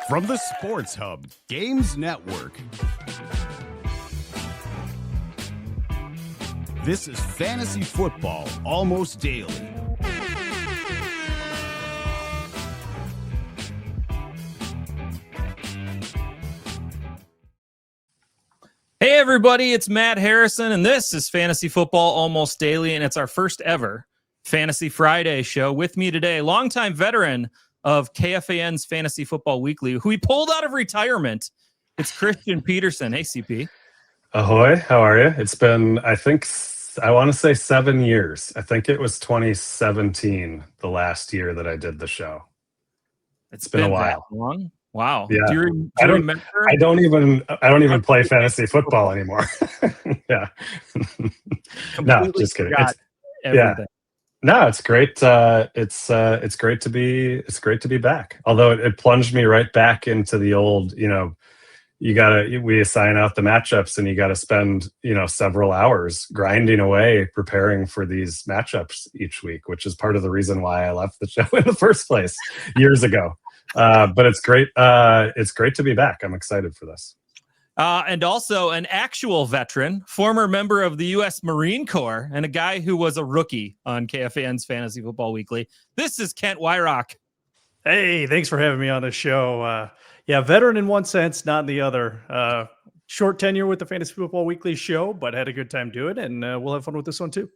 From the Sports Hub Games Network, this is Fantasy Football Almost Daily. Hey everybody, it's Matt Harrison, and this is Fantasy Football Almost Daily, and it's our first ever Fantasy Friday show. With me today, longtime veteran of KFAN's Fantasy Football Weekly, who he pulled out of retirement. It's Christian Peterson. Hey, CP. Ahoy, how are you? It's been, I want to say 7 years. I think it was 2017, the last year that I did the show. It's been a while. That long? Wow. Yeah. Do you remember? I don't even play fantasy football anymore. Yeah. No, just kidding. Yeah. No, it's great. It's great to be back. Although it plunged me right back into the old, we assign out the matchups and you got to spend, several hours grinding away, preparing for these matchups each week, which is part of the reason why I left the show in the first place years ago. But it's great. It's great to be back. I'm excited for this. And also an actual veteran, former member of the U.S. Marine Corps, and a guy who was a rookie on KFAN's Fantasy Football Weekly. This is Kent Weyrauch. Hey, thanks for having me on the show. Veteran in one sense, not in the other. Short tenure with the Fantasy Football Weekly show, but had a good time doing it, and we'll have fun with this one too.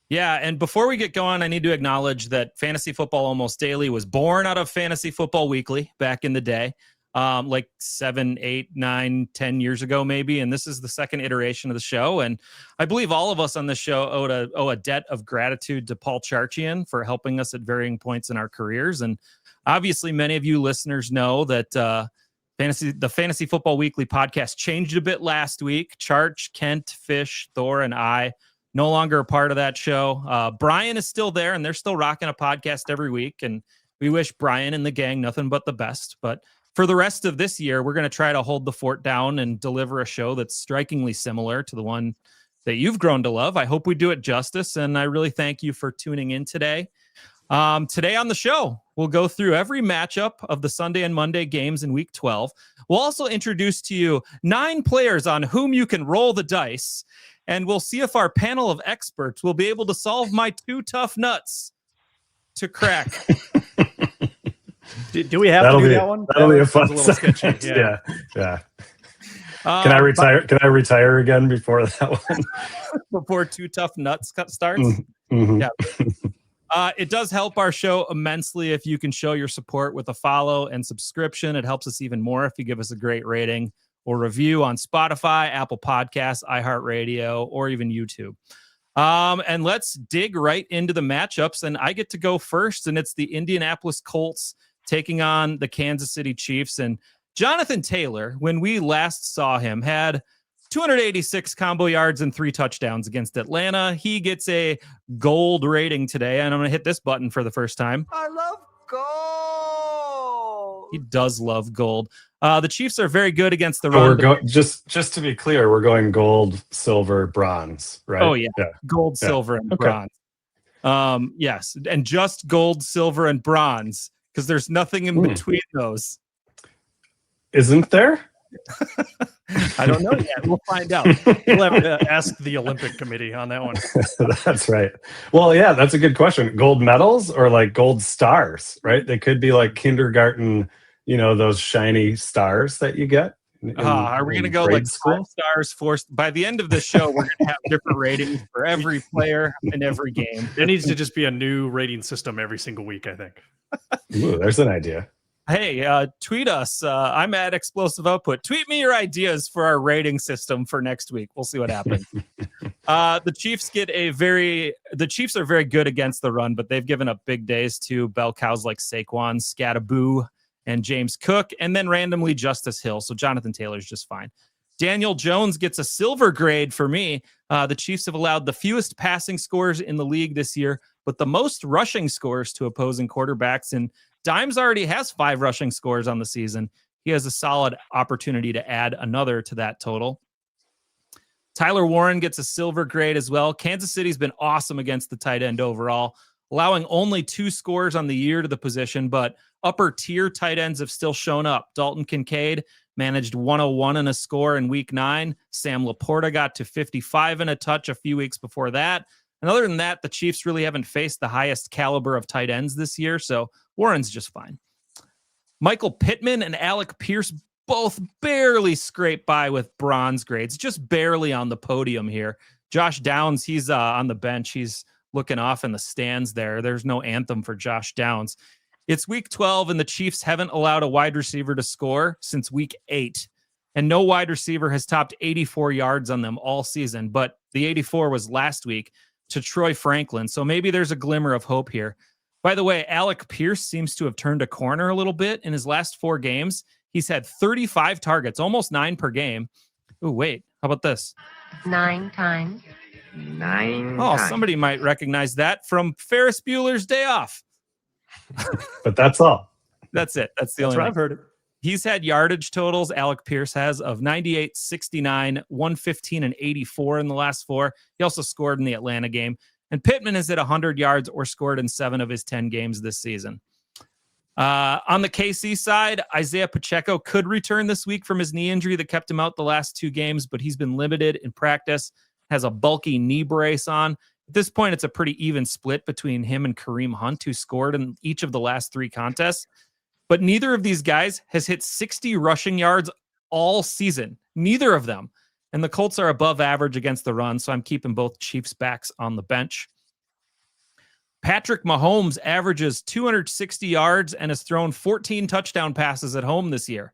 Yeah, and before we get going, I need to acknowledge that Fantasy Football Almost Daily was born out of Fantasy Football Weekly back in the day. Like 7, 8, 9, 10 years ago, maybe. And this is the second iteration of the show. And I believe all of us on this show owe a debt of gratitude to Paul Charchian for helping us at varying points in our careers. And obviously, many of you listeners know that the Fantasy Football Weekly podcast changed a bit last week. Charch, Kent, Fish, Thor, and I no longer a part of that show. Brian is still there, and they're still rocking a podcast every week. And we wish Brian and the gang nothing but the best. But for the rest of this year, we're going to try to hold the fort down and deliver a show that's strikingly similar to the one that you've grown to love. I hope we do it justice, and I really thank you for tuning in today. Today on the show, we'll go through every matchup of the Sunday and Monday games in Week 12. We'll also introduce to you 9 players on whom you can roll the dice, and we'll see if our panel of experts will be able to solve my 2 tough nuts to crack. Do we have to do that one? That'll be a fun. A little sketchy. Yeah. Can I retire? Can I retire again before that one? Before 2 tough nuts starts. Mm-hmm. Yeah. It does help our show immensely if you can show your support with a follow and subscription. It helps us even more if you give us a great rating or review on Spotify, Apple Podcasts, iHeartRadio, or even YouTube. And let's dig right into the matchups. And I get to go first, and it's the Indianapolis Colts taking on the Kansas City Chiefs. And Jonathan Taylor, when we last saw him, had 286 combo yards and 3 touchdowns against Atlanta. He gets a gold rating today, and I'm going to hit this button for the first time. I love gold. He does love gold. The Chiefs are very good against the run. Just to be clear, we're going gold, silver, bronze, right? Oh, yeah. Gold, silver, and bronze. Yes, and just gold, silver, and bronze, because there's nothing in between those. Isn't there? I don't know yet. We'll find out. We'll have to ask the Olympic Committee on that one. That's right. Well, yeah, that's a good question. Gold medals or like gold stars, right? They could be like kindergarten, those shiny stars that you get. Are we going to go like school? 5 stars? By the end of the show, we're going to have different ratings for every player in every game. There needs to just be a new rating system every single week, I think. Ooh, there's an idea. Hey, tweet us. I'm at Explosive Output. Tweet me your ideas for our rating system for next week. We'll see what happens. The Chiefs are very good against the run, but they've given up big days to bell cows like Saquon, Scattaboo, and James Cook, and then randomly Justice Hill. So Jonathan Taylor's just fine. Daniel Jones gets a silver grade for me. The Chiefs have allowed the fewest passing scores in the league this year, but the most rushing scores to opposing quarterbacks. And Dimes already has 5 rushing scores on the season. He has a solid opportunity to add another to that total. Tyler Warren gets a silver grade as well. Kansas City's been awesome against the tight end overall. allowing only 2 scores on the year to the position, but upper tier tight ends have still shown up. Dalton Kincaid managed 101 and a score in week 9. Sam Laporta got to 55 and a touch a few weeks before that. And other than that, the Chiefs really haven't faced the highest caliber of tight ends this year, so Warren's just fine. Michael Pittman and Alec Pierce both barely scrape by with bronze grades, just barely on the podium here. Josh Downs, he's on the bench. He's looking off in the stands there. There's no anthem for Josh Downs. It's week 12, and the Chiefs haven't allowed a wide receiver to score since week 8. And no wide receiver has topped 84 yards on them all season, but the 84 was last week to Troy Franklin. So maybe there's a glimmer of hope here. By the way, Alec Pierce seems to have turned a corner a little bit in his last 4 games. He's had 35 targets, almost 9 per game. Oh, wait, how about this? 9 times. 9 Oh, times. somebody might recognize that from Ferris Bueller's Day Off. But that's all. That's it. That's the That's only right. one. I've heard it. He's had yardage totals, Alec Pierce has, of 98, 69, 115, and 84 in the last 4. He also scored in the Atlanta game. And Pittman has hit 100 yards or scored in 7 of his 10 games this season. On the KC side, Isaiah Pacheco could return this week from his knee injury that kept him out the last 2 games, but he's been limited in practice, has a bulky knee brace on. At this point, it's a pretty even split between him and Kareem Hunt, who scored in each of the last 3 contests. But neither of these guys has hit 60 rushing yards all season. Neither of them. And the Colts are above average against the run, so I'm keeping both Chiefs backs on the bench. Patrick Mahomes averages 260 yards and has thrown 14 touchdown passes at home this year.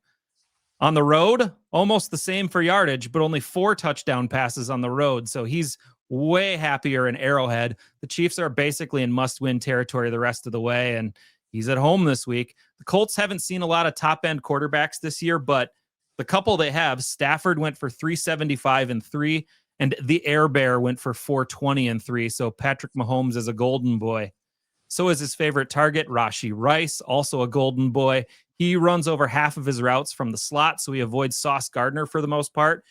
On the road, almost the same for yardage, but only 4 touchdown passes on the road. So he's way happier in Arrowhead. The Chiefs are basically in must-win territory the rest of the way, and he's at home this week. The Colts haven't seen a lot of top-end quarterbacks this year, but the couple they have, Stafford went for 375 and 3, and the Air Bear went for 420 and 3. So Patrick Mahomes is a golden boy. So is his favorite target, Rashee Rice, also a golden boy. He runs over half of his routes from the slot, so he avoids Sauce Gardner for the most part.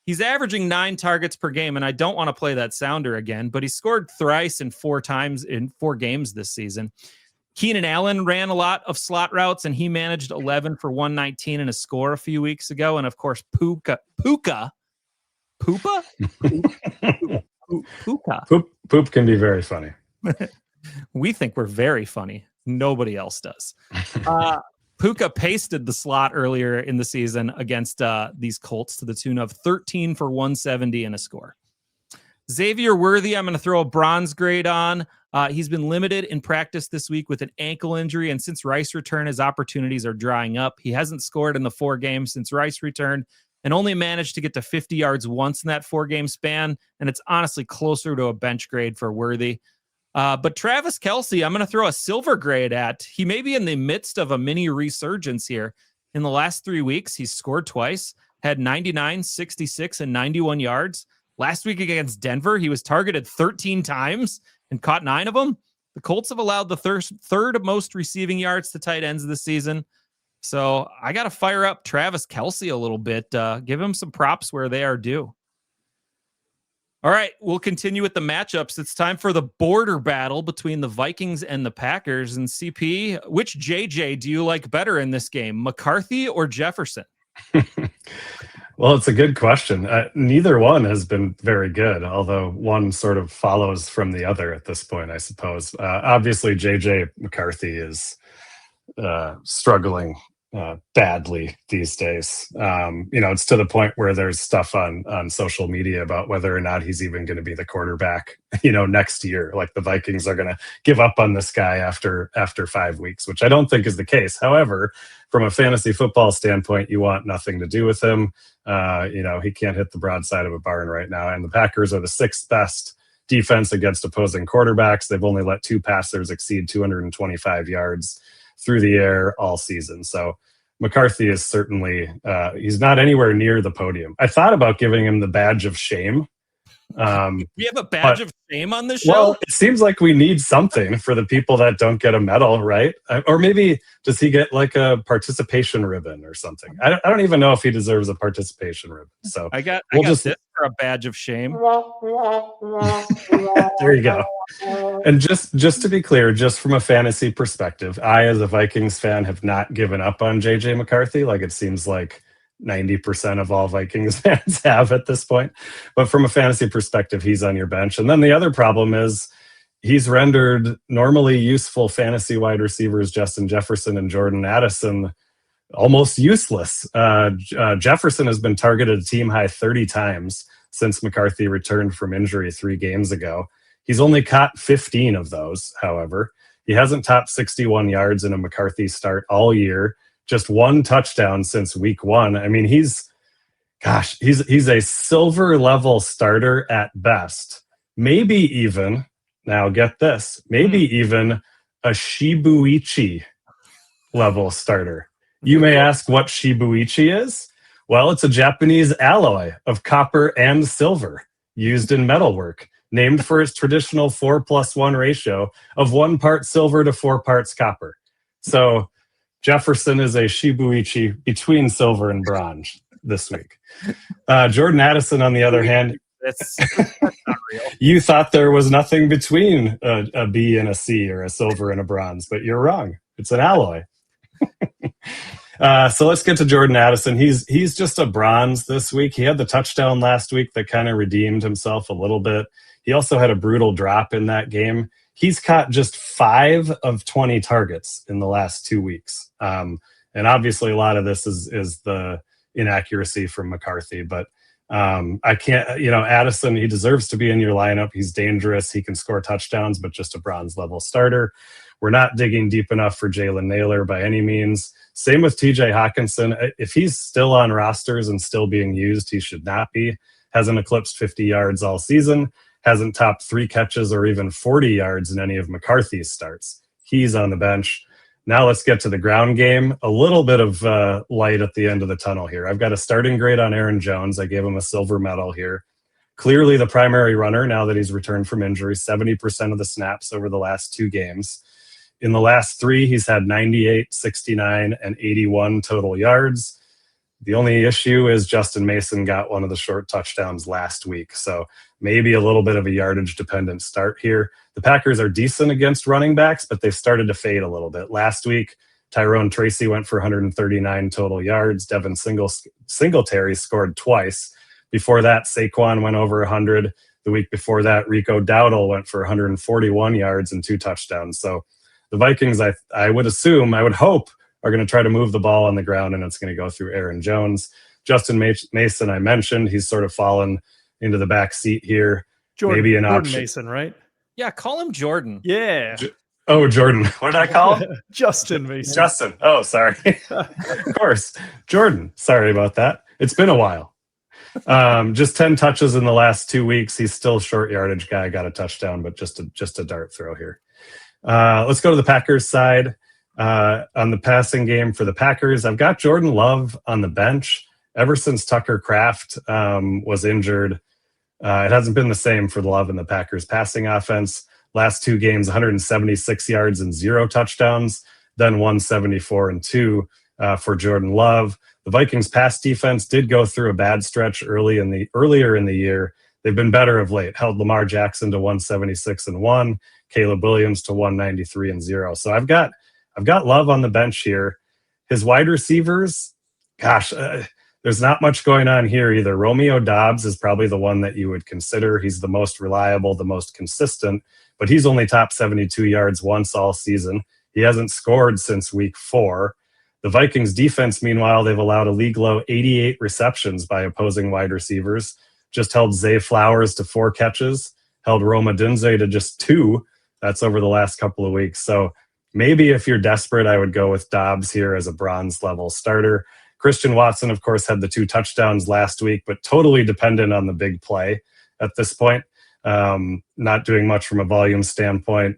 He's averaging 9 targets per game, and I don't want to play that sounder again, but he scored thrice in 4 times in 4 games this season. Keenan Allen ran a lot of slot routes, and he managed 11 for 119 and a score a few weeks ago. And of course, Puka. Poop can be very funny. We think we're very funny. Nobody else does. Puka pasted the slot earlier in the season against these Colts to the tune of 13 for 170 and a score. Xavier Worthy, I'm going to throw a bronze grade on. He's been limited in practice this week with an ankle injury, and since Rice returned, his opportunities are drying up. He hasn't scored in the 4 games since Rice returned and only managed to get to 50 yards once in that 4-game span, and it's honestly closer to a bench grade for Worthy. But Travis Kelce, I'm going to throw a silver grade at. He may be in the midst of a mini resurgence here. In the last 3 weeks, he's scored twice, had 99, 66, and 91 yards. Last week against Denver, he was targeted 13 times and caught 9 of them. The Colts have allowed the third most receiving yards to tight ends this season. So I got to fire up Travis Kelce a little bit. Give him some props where they are due. All right, we'll continue with the matchups. It's time for the border battle between the Vikings and the Packers. And CP, which JJ do you like better in this game, McCarthy or Jefferson? Well, it's a good question. Neither one has been very good, although one sort of follows from the other at this point, I suppose. Obviously, JJ McCarthy is struggling badly these days. It's to the point where there's stuff on social media about whether or not he's even going to be the quarterback, next year. Like the Vikings are going to give up on this guy after 5 weeks, which I don't think is the case. However, from a fantasy football standpoint, you want nothing to do with him. He can't hit the broadside of a barn right now. And the Packers are the 6th best defense against opposing quarterbacks. They've only let 2 passers exceed 225 yards through the air all season. So McCarthy is certainly, he's not anywhere near the podium. I thought about giving him the badge of shame We have a badge of shame on this show. Well, it seems like we need something for the people that don't get a medal, right? Or maybe does he get like a participation ribbon or something? I don't even know if he deserves a participation ribbon. So I got just this for a badge of shame. there you go. And just to be clear, just from a fantasy perspective, I, as a Vikings fan, have not given up on JJ McCarthy. Like it seems like 90% of all Vikings fans have at this point. But from a fantasy perspective, he's on your bench. And then the other problem is he's rendered normally useful fantasy wide receivers Justin Jefferson and Jordan Addison almost useless. Jefferson has been targeted a team high 30 times since McCarthy returned from injury 3 games ago. He's only caught 15 of those, however. He hasn't topped 61 yards in a McCarthy start all year. Just 1 touchdown since week 1. I mean, he's a silver level starter at best. Maybe even, now get this, maybe even a Shibuichi level starter. You may ask what Shibuichi is? Well, it's a Japanese alloy of copper and silver used in metalwork, named for its traditional 4+1 ratio of 1 part silver to 4 parts copper. So Jefferson is a Shibuichi between silver and bronze this week. Jordan Addison, on the other hand, That's not real. you thought there was nothing between a B and a C or a silver and a bronze, but you're wrong. It's an alloy. So let's get to Jordan Addison. He's just a bronze this week. He had the touchdown last week that kind of redeemed himself a little bit. He also had a brutal drop in that game. He's caught just 5 of 20 targets in the last 2 weeks. And obviously a lot of this is the inaccuracy from McCarthy, but I can't, Addison, he deserves to be in your lineup. He's dangerous. He can score touchdowns, but just a bronze level starter. We're not digging deep enough for Jalen Naylor by any means. Same with TJ Hawkinson. If he's still on rosters and still being used, he should not be. Hasn't eclipsed 50 yards all season. Hasn't topped 3 catches or even 40 yards in any of McCarthy's starts. He's on the bench. Now let's get to the ground game. A little bit of light at the end of the tunnel here. I've got a starting grade on Aaron Jones. I gave him a silver medal here. Clearly the primary runner now that he's returned from injury, 70% of the snaps over the last 2 games. In the last 3, he's had 98, 69, and 81 total yards. The only issue is Justin Mason got one of the short touchdowns last week. So maybe a little bit of a yardage dependent start here. The Packers are decent against running backs, but they've started to fade a little bit. Last week, Tyrone Tracy went for 139 total yards. Devin Singletary scored twice. Before that, Saquon went over 100. The week before that, Rico Dowdle went for 141 yards and 2 touchdowns. So the Vikings, I would hope, are going to try to move the ball on the ground, and it's going to go through Aaron Jones. Justin Mason, I mentioned, he's sort of fallen into the back seat here. Maybe an option. Mason, right? Yeah, call him Jordan. Yeah. Jordan. What did I call him? Justin Mason. Justin. Oh, sorry. Of course. Jordan. Sorry about that. It's been a while. Just 10 touches in the last 2 weeks. He's still a short yardage guy. Got a touchdown, but just a dart throw here. Let's go to the Packers side. On the passing game for the Packers, I've got Jordan Love on the bench. Ever since Tucker Kraft was injured, it hasn't been the same for Love in the Packers passing offense. Last 2 games, 176 yards and 0 touchdowns, then 174 and 2 for Jordan Love. The Vikings pass defense did go through a bad stretch earlier in the year. They've been better of late. Held Lamar Jackson to 176 and 1, Caleb Williams to 193 and 0. So I've got Love on the bench here. His wide receivers, there's not much going on here either. Romeo Doubs is probably the one that you would consider. He's the most reliable, the most consistent, but he's only topped 72 yards once all season. He hasn't scored since week 4. The Vikings defense, meanwhile, they've allowed a league low 88 receptions by opposing wide receivers. Just held Zay Flowers to 4 catches, held Roma Dunze to just 2. That's over the last couple of weeks. So maybe if you're desperate, I would go with Dobbs here as a bronze level starter. Christian Watson, of course, had the 2 touchdowns last week, but totally dependent on the big play at this point. Not doing much from a volume standpoint.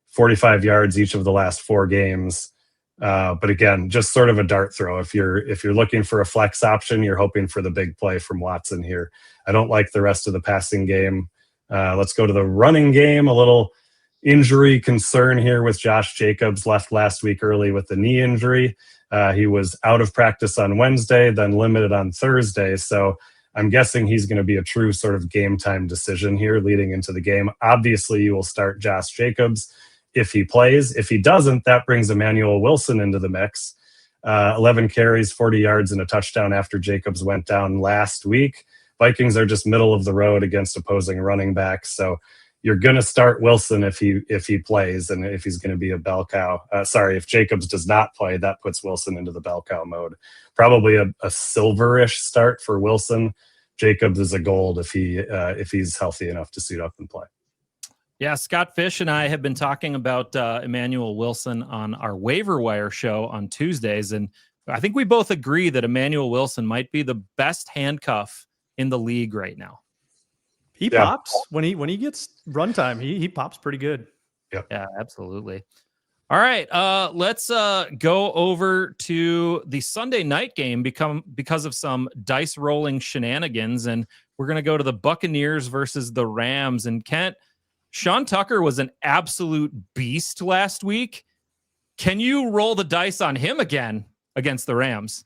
45 yards each of the last 4 games. But again, just sort of a dart throw. If you're looking for a flex option, you're hoping for the big play from Watson here. I don't like the rest of the passing game. Let's go to the running game. A little injury concern here with Josh Jacobs, left last week early with the knee injury. He was out of practice on Wednesday, then limited on Thursday. So I'm guessing he's going to be a true sort of game time decision here leading into the game. Obviously, you will start Josh Jacobs if he plays. If he doesn't, that brings Emmanuel Wilson into the mix. 11 carries, 40 yards, and a touchdown after Jacobs went down last week. Vikings are just middle of the road against opposing running backs. So you're going to start Wilson if he plays, and if he's going to be a bell cow. If Jacobs does not play, that puts Wilson into the bell cow mode. Probably a silverish start for Wilson. Jacobs is a gold if he's healthy enough to suit up and play. Yeah, Scott Fish and I have been talking about Emmanuel Wilson on our waiver wire show on Tuesdays, and I think we both agree that Emmanuel Wilson might be the best handcuff in the league right now. He pops when he gets runtime. He pops pretty good. Yep. Yeah, absolutely. All right, let's go over to the Sunday night game because of some dice rolling shenanigans, and we're going to go to the Buccaneers versus the Rams. And Kent, Sean Tucker was an absolute beast last week. Can you roll the dice on him again against the Rams?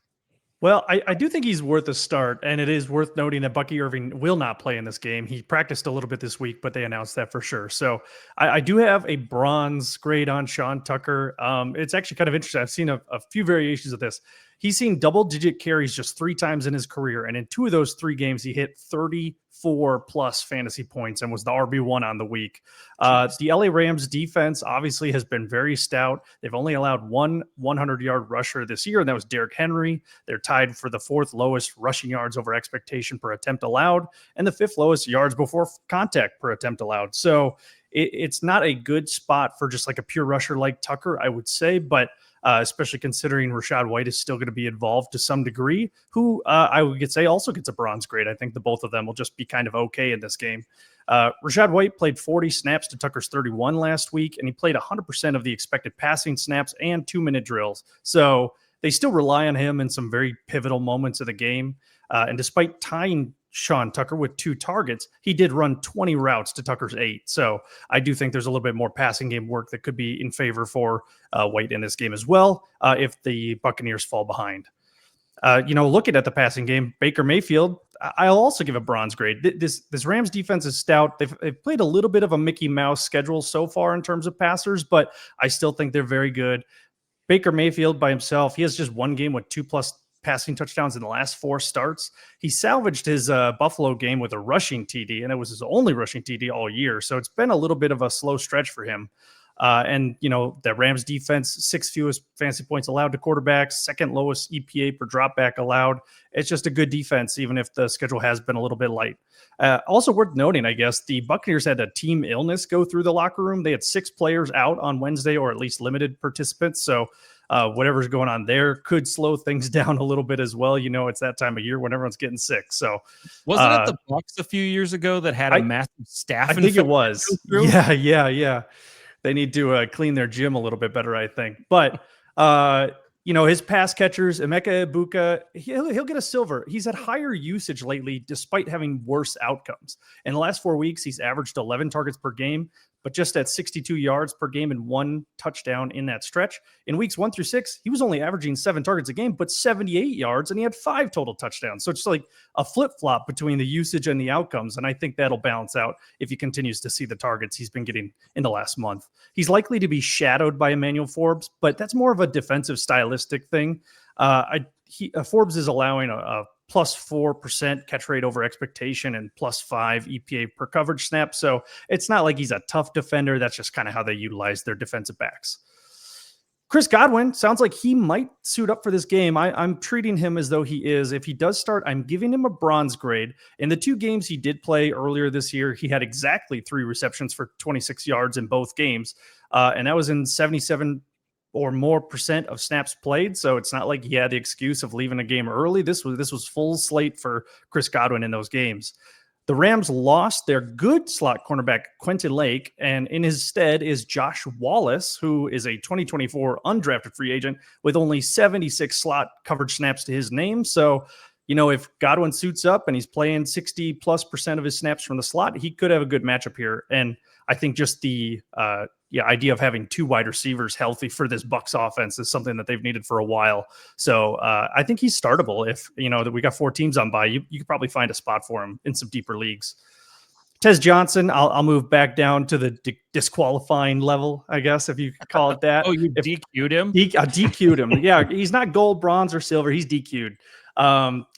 Well, I do think he's worth a start, and it is worth noting that Bucky Irving will not play in this game. He practiced a little bit this week, but they announced that for sure. So I do have a bronze grade on Sean Tucker. It's actually kind of interesting. I've seen a few variations of this. He's seen double-digit carries just 3 times in his career, and in 2 of those 3 games, he hit 34-plus fantasy points and was the RB1 on the week. The LA Rams defense obviously has been very stout. They've only allowed one 100-yard rusher this year, and that was Derrick Henry. They're tied for the 4th lowest rushing yards over expectation per attempt allowed, and the 5th lowest yards before contact per attempt allowed. So it's not a good spot for just like a pure rusher like Tucker, I would say, but especially considering Rachaad White is still going to be involved to some degree, who I would say also gets a bronze grade. I think the both of them will just be kind of okay in this game. Rachaad White played 40 snaps to Tucker's 31 last week, and he played 100% of the expected passing snaps and 2-minute drills. So they still rely on him in some very pivotal moments of the game. And despite tying Sean Tucker with 2 targets, he did run 20 routes to Tucker's 8. So I do think there's a little bit more passing game work that could be in favor for White in this game as well if the Buccaneers fall behind. Looking at the passing game, Baker Mayfield, I'll also give a bronze grade. This Rams defense is stout. They've played a little bit of a Mickey Mouse schedule so far in terms of passers, but I still think they're very good. Baker Mayfield by himself, he has just 1 game with 2+ passing touchdowns in the last 4 starts. He salvaged his Buffalo game with a rushing TD, and it was his only rushing TD all year. So it's been a little bit of a slow stretch for him. The Rams defense, 6th fewest fantasy points allowed to quarterbacks, 2nd lowest EPA per dropback allowed. It's just a good defense, even if the schedule has been a little bit light. Also worth noting, I guess, the Buccaneers had a team illness go through the locker room. They had 6 players out on Wednesday, or at least limited participants. So whatever's going on there could slow things down a little bit as well. It's that time of year when everyone's getting sick. So wasn't it the Bucs a few years ago that had a massive staff? I think it was. Yeah. They need to clean their gym a little bit better, I think. But his pass catchers, Emeka Egbuka, he'll get a silver. He's had higher usage lately, despite having worse outcomes. In the last 4 weeks, he's averaged 11 targets per game, but just at 62 yards per game and 1 touchdown in that stretch. In weeks 1 through 6, he was only averaging 7 targets a game, but 78 yards, and he had 5 total touchdowns. So it's like a flip-flop between the usage and the outcomes, and I think that'll balance out if he continues to see the targets he's been getting in the last month. He's likely to be shadowed by Emmanuel Forbes, but that's more of a defensive stylistic thing. Forbes is allowing a +4% catch rate over expectation and +5 EPA per coverage snap. So it's not like he's a tough defender. That's just kind of how they utilize their defensive backs. Chris Godwin sounds like he might suit up for this game. I'm treating him as though he is. If he does start, I'm giving him a bronze grade. In the 2 games he did play earlier this year, he had exactly 3 receptions for 26 yards in both games. And that was in 77 or more % of snaps played. So it's not like he had the excuse of leaving a game early. This was full slate for Chris Godwin in those games. The Rams lost their good slot cornerback, Quentin Lake, and in his stead is Josh Wallace, who is a 2024 undrafted free agent with only 76 slot coverage snaps to his name. So, if Godwin suits up and he's playing 60+% of his snaps from the slot, he could have a good matchup here. And I think just the idea of having 2 wide receivers healthy for this Bucs offense is something that they've needed for a while. So I think he's startable. If that we got 4 teams on bye, you could probably find a spot for him in some deeper leagues. Tez Johnson, I'll move back down to the disqualifying level, I guess, if you could call it that. Oh, you DQ'd him? DQ'd him. Yeah, he's not gold, bronze, or silver. He's DQ'd.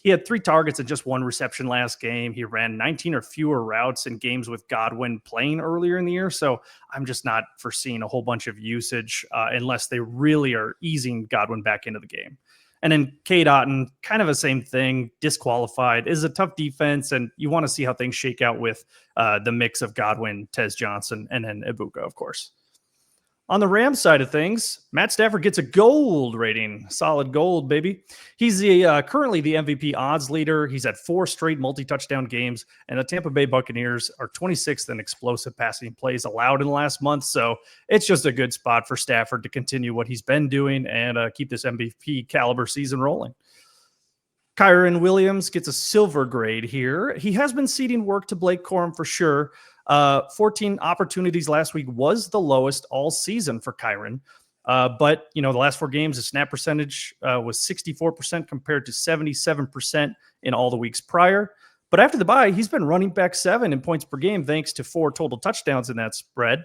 He had 3 targets and just 1 reception last game. He ran 19 or fewer routes in games with Godwin playing earlier in the year. So I'm just not foreseeing a whole bunch of usage unless they really are easing Godwin back into the game. And then Cade Otton, kind of the same thing, disqualified. Is a tough defense, and you want to see how things shake out with the mix of Godwin, Tez Johnson, and then Ibuka, of course. On the Rams side of things, Matt Stafford gets a gold rating. Solid gold, baby. He's currently the MVP odds leader. He's had 4 straight multi-touchdown games, and the Tampa Bay Buccaneers are 26th in explosive passing plays allowed in the last month. So it's just a good spot for Stafford to continue what he's been doing and keep this MVP caliber season rolling. Kyren Williams gets a silver grade here. He has been ceding work to Blake Corum for sure. 14 opportunities last week was the lowest all season for Kyren. But, the last 4 games, his snap percentage was 64% compared to 77% in all the weeks prior. But after the bye, he's been running back 7 in points per game thanks to 4 total touchdowns in that spread.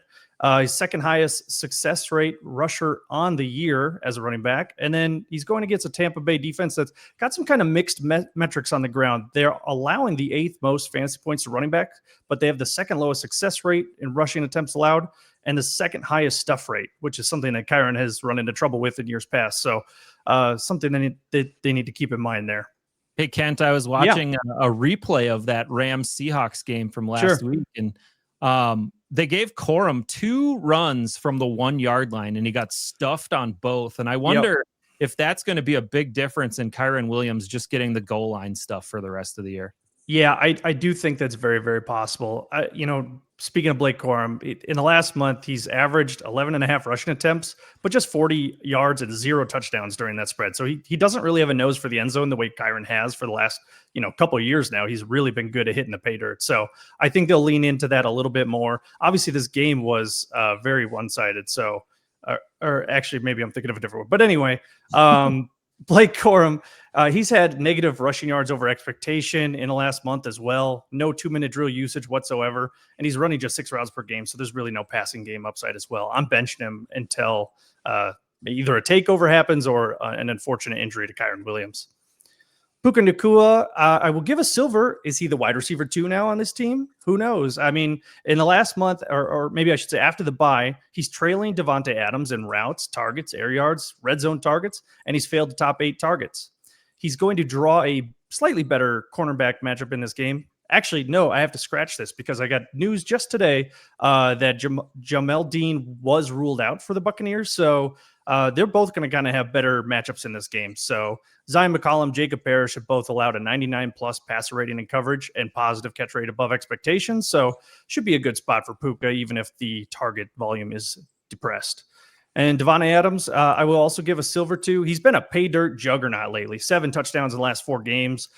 His second highest success rate rusher on the year as a running back. And then he's going against a Tampa Bay defense that's got some kind of mixed metrics on the ground. They're allowing the 8th most fantasy points to running back, but they have the second lowest success rate in rushing attempts allowed and the second highest stuff rate, which is something that Kyren has run into trouble with in years past. So something they need to keep in mind there. Hey, Kent, I was watching a replay of that Rams-Seahawks game from last week, and they gave Corum 2 runs from the 1-yard line, and he got stuffed on both. And I wonder if that's going to be a big difference in Kyren Williams just getting the goal line stuff for the rest of the year. Yeah, I do think that's very, very possible. Speaking of Blake Corum, in the last month, he's averaged 11.5 rushing attempts, but just 40 yards and 0 touchdowns during that spread. So he doesn't really have a nose for the end zone the way Kyren has for the last couple of years now. He's really been good at hitting the pay dirt. So I think they'll lean into that a little bit more. Obviously, this game was very one-sided. So, or actually, maybe I'm thinking of a different one. But anyway, Blake Corum, he's had negative rushing yards over expectation in the last month as well. No 2-minute drill usage whatsoever. And he's running just 6 routes per game. So there's really no passing game upside as well. I'm benching him until either a takeover happens or an unfortunate injury to Kyren Williams. Puka Nacua, I will give a silver. Is he the wide receiver 2 now on this team? Who knows? I mean, in the last month, or maybe I should say after the bye, he's trailing Devontae Adams in routes, targets, air yards, red zone targets, and he's failed the top 8 targets. He's going to draw a slightly better cornerback matchup in this game. Actually, no, I have to scratch this because I got news just today that Jamel Dean was ruled out for the Buccaneers. So they're both going to kind of have better matchups in this game. So Zion McCollum, Jacob Parrish have both allowed a 99+ passer rating and coverage and positive catch rate above expectations. So should be a good spot for Puka, even if the target volume is depressed. And Devontae Adams, I will also give a silver to. He's been a pay dirt juggernaut lately. 7 touchdowns in the last 4 games.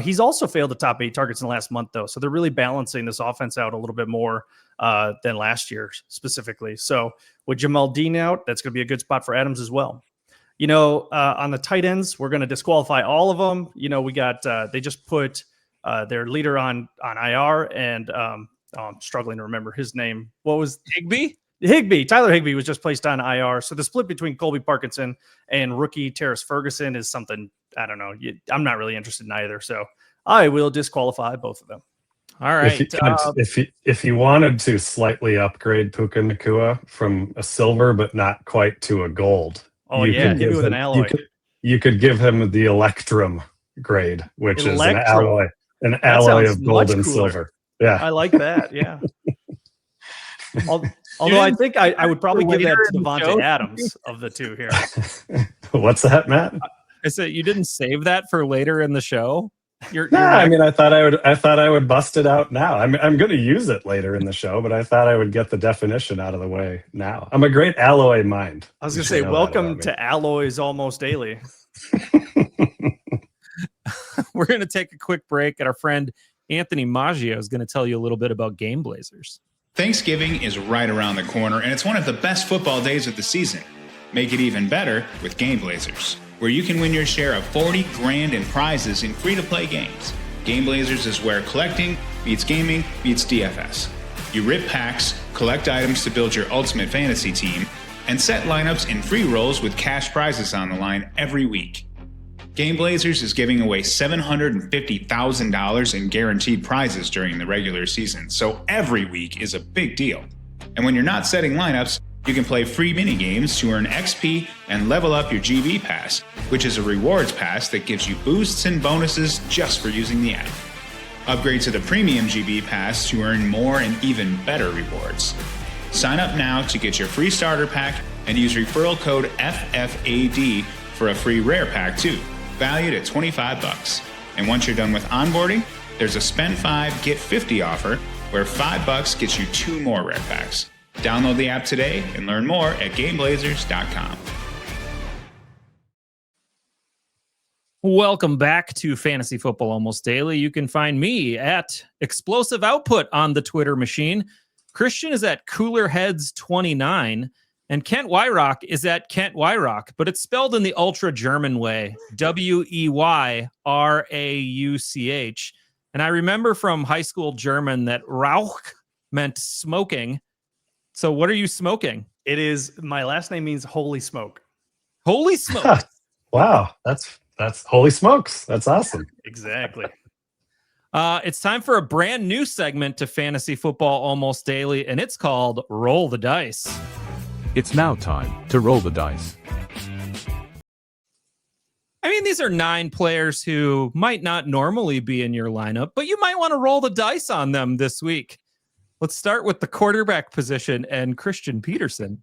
He's also failed the top 8 targets in the last month, though. So they're really balancing this offense out a little bit more than last year specifically. So with Jamal Dean out, that's going to be a good spot for Adams as well. On the tight ends, we're going to disqualify all of them. We got they just put their leader on IR, and I'm struggling to remember his name. What was Higbee? Tyler Higbee was just placed on IR. So the split between Colby Parkinson and rookie Terrace Ferguson is something, I don't know. I'm not really interested in either. So I will disqualify both of them. All right. If you wanted to slightly upgrade Puka Nacua from a silver, but not quite to a gold. Oh, yeah. Give me with an alloy. You could give him the Electrum grade, which is an alloy of gold and silver. Yeah. I like that. Yeah. Although I think I would probably give that to Devontae Adams of the 2 here. What's that, Matt? I said you didn't save that for later in the show. I mean, I thought I would bust it out now. I'm going to use it later in the show, but I thought I would get the definition out of the way now. I'm a great alloy mind. I was going to say, welcome to Alloys Almost Daily. We're going to take a quick break, and our friend Anthony Maggio is going to tell you a little bit about Game Blazers. Thanksgiving is right around the corner, and it's one of the best football days of the season. Make it even better with Game Blazers, where you can win your share of $40,000 in prizes in free-to-play games. Game Blazers is where collecting meets gaming meets DFS. You rip packs, collect items to build your ultimate fantasy team, and set lineups in free rolls with cash prizes on the line every week. Game Blazers is giving away $750,000 in guaranteed prizes during the regular season, so every week is a big deal. And when you're not setting lineups, you can play free mini-games to earn XP and level up your GB Pass, which is a rewards pass that gives you boosts and bonuses just for using the app. Upgrade to the Premium GB Pass to earn more and even better rewards. Sign up now to get your free starter pack and use referral code FFAD for a free rare pack too, valued at $25. And once you're done with onboarding, there's a spend 5, get 50 offer where $5 gets you 2 more rare packs. Download the app today and learn more at GameBlazers.com. Welcome back to Fantasy Football Almost Daily. You can find me at Explosive Output on the Twitter machine. Christian is at Coolerheads29. And Kent Weyrauch is at Kent Weyrauch, but it's spelled in the ultra German way, Weyrauch. And I remember from high school German that Rauch meant smoking. So what are you smoking? It is, my last name means holy smoke. Holy smoke. Wow, that's holy smokes. That's awesome. Exactly. It's time for a brand new segment to Fantasy Football Almost Daily, and it's called Roll the Dice. It's now time to roll the dice. I mean, these are 9 players who might not normally be in your lineup, but you might want to roll the dice on them this week. Let's start with the quarterback position and Christian Peterson.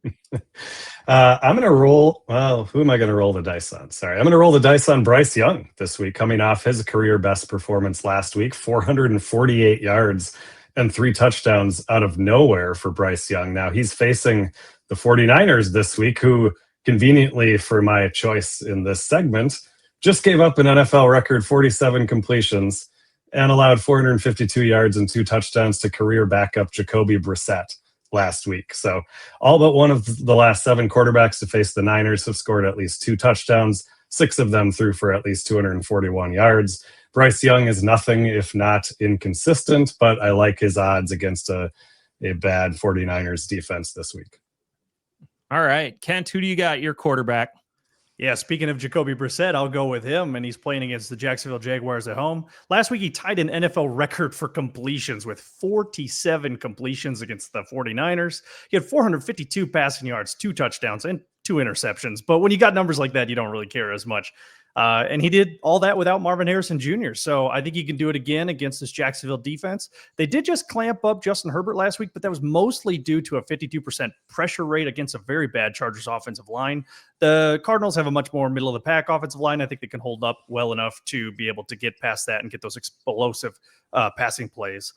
I'm going to roll. Well, who am I going to roll the dice on? Sorry. I'm going to roll the dice on Bryce Young this week, coming off his career best performance last week, 448 yards and 3 touchdowns out of nowhere for Bryce Young. Now he's facing the 49ers this week, who conveniently for my choice in this segment, just gave up an NFL record 47 completions and allowed 452 yards and 2 touchdowns to career backup Jacoby Brissett last week. So all but one of the last 7 quarterbacks to face the Niners have scored at least 2 touchdowns. 6 of them threw for at least 241 yards. Bryce Young is nothing if not inconsistent, but I like his odds against a bad 49ers defense this week. All right, Kent, who do you got? Your quarterback. Yeah, speaking of Jacoby Brissett, I'll go with him, and he's playing against the Jacksonville Jaguars at home. Last week, he tied an NFL record for completions with 47 completions against the 49ers. He had 452 passing yards, 2 touchdowns, and 2 interceptions. But when you got numbers like that, you don't really care as much. And he did all that without Marvin Harrison Jr. So I think he can do it again against this Jacksonville defense. They did just clamp up Justin Herbert last week, but that was mostly due to a 52% pressure rate against a very bad Chargers offensive line. The Cardinals have a much more middle of the pack offensive line. I think they can hold up well enough to be able to get past that and get those explosive passing plays.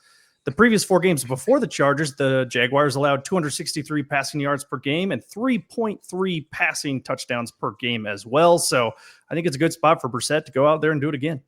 The previous 4 games before the Chargers, the Jaguars allowed 263 passing yards per game and 3.3 passing touchdowns per game as well. So I think it's a good spot for Brissett to go out there and do it again.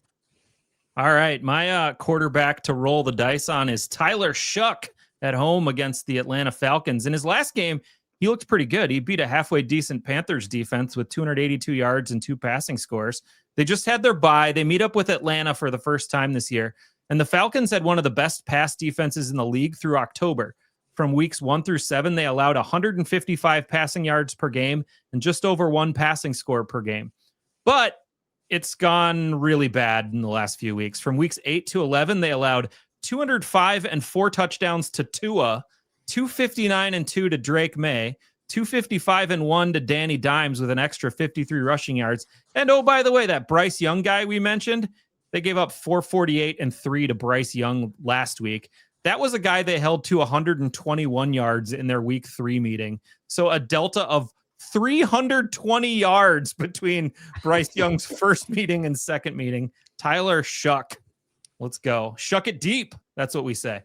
All right, my quarterback to roll the dice on is Tyler Shuck at home against the Atlanta Falcons. In his last game, he looked pretty good. He beat a halfway decent Panthers defense with 282 yards and 2 passing scores. They just had their bye. They meet up with Atlanta for the first time this year. And the Falcons had one of the best pass defenses in the league through October. From weeks 1 through 7, they allowed 155 passing yards per game and just over 1 passing score per game. But it's gone really bad in the last few weeks. From weeks 8 to 11, they allowed 205 and 4 touchdowns to Tua, 259 and 2 to Drake May, 255 and 1 to Danny Dimes with an extra 53 rushing yards. And oh, by the way, that Bryce Young guy we mentioned, they gave up 448 and 3 to Bryce Young last week. That was a guy they held to 121 yards in their week 3 meeting. So a delta of 320 yards between Bryce Young's first meeting and second meeting. Tyler Shuck Let's go. Shuck it deep. That's what we say.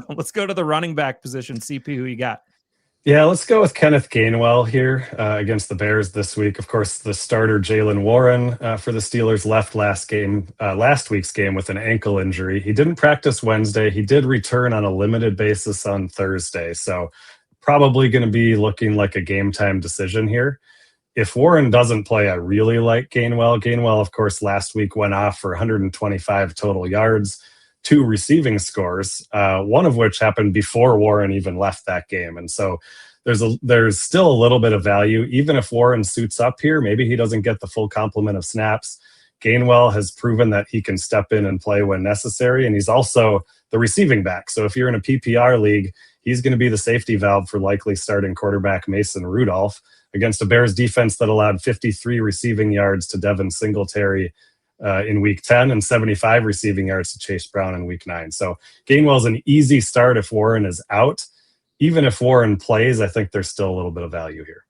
Let's go to the running back position. CP, who you got? Yeah, let's go with Kenneth Gainwell here against the Bears this week. Of course, the starter Jalen Warren for the Steelers left last week's game with an ankle injury. He didn't practice Wednesday. He did return on a limited basis on Thursday, so probably going to be looking like a game time decision here. If Warren doesn't play, I really like Gainwell. Gainwell, of course, last week went off for 125 total yards, 2 receiving scores, one of which happened before Warren even left that game. And so there's still a little bit of value. Even if Warren suits up here, maybe he doesn't get the full complement of snaps. Gainwell has proven that he can step in and play when necessary, and he's also the receiving back. So if you're in a PPR league, he's going to be the safety valve for likely starting quarterback Mason Rudolph against a Bears defense that allowed 53 receiving yards to Devin Singletary in week 10 and 75 receiving yards to Chase Brown in week 9. So Gainwell's an easy start if Warren is out. Even if Warren plays, I think there's still a little bit of value here.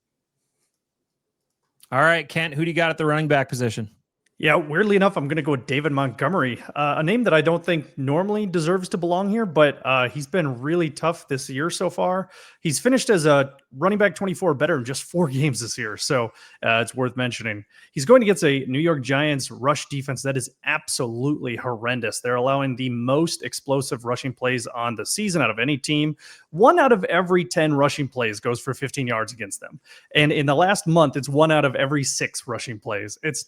All right, Kent, who do you got at the running back position? Yeah, weirdly enough, I'm going to go with David Montgomery, a name that I don't think normally deserves to belong here, but he's been really tough this year so far. He's finished as a running back 24 better in just 4 games this year, so it's worth mentioning. He's going against a New York Giants rush defense that is absolutely horrendous. They're allowing the most explosive rushing plays on the season out of any team. 1 out of every 10 rushing plays goes for 15 yards against them. And in the last month, it's 1 out of every 6 rushing plays. It's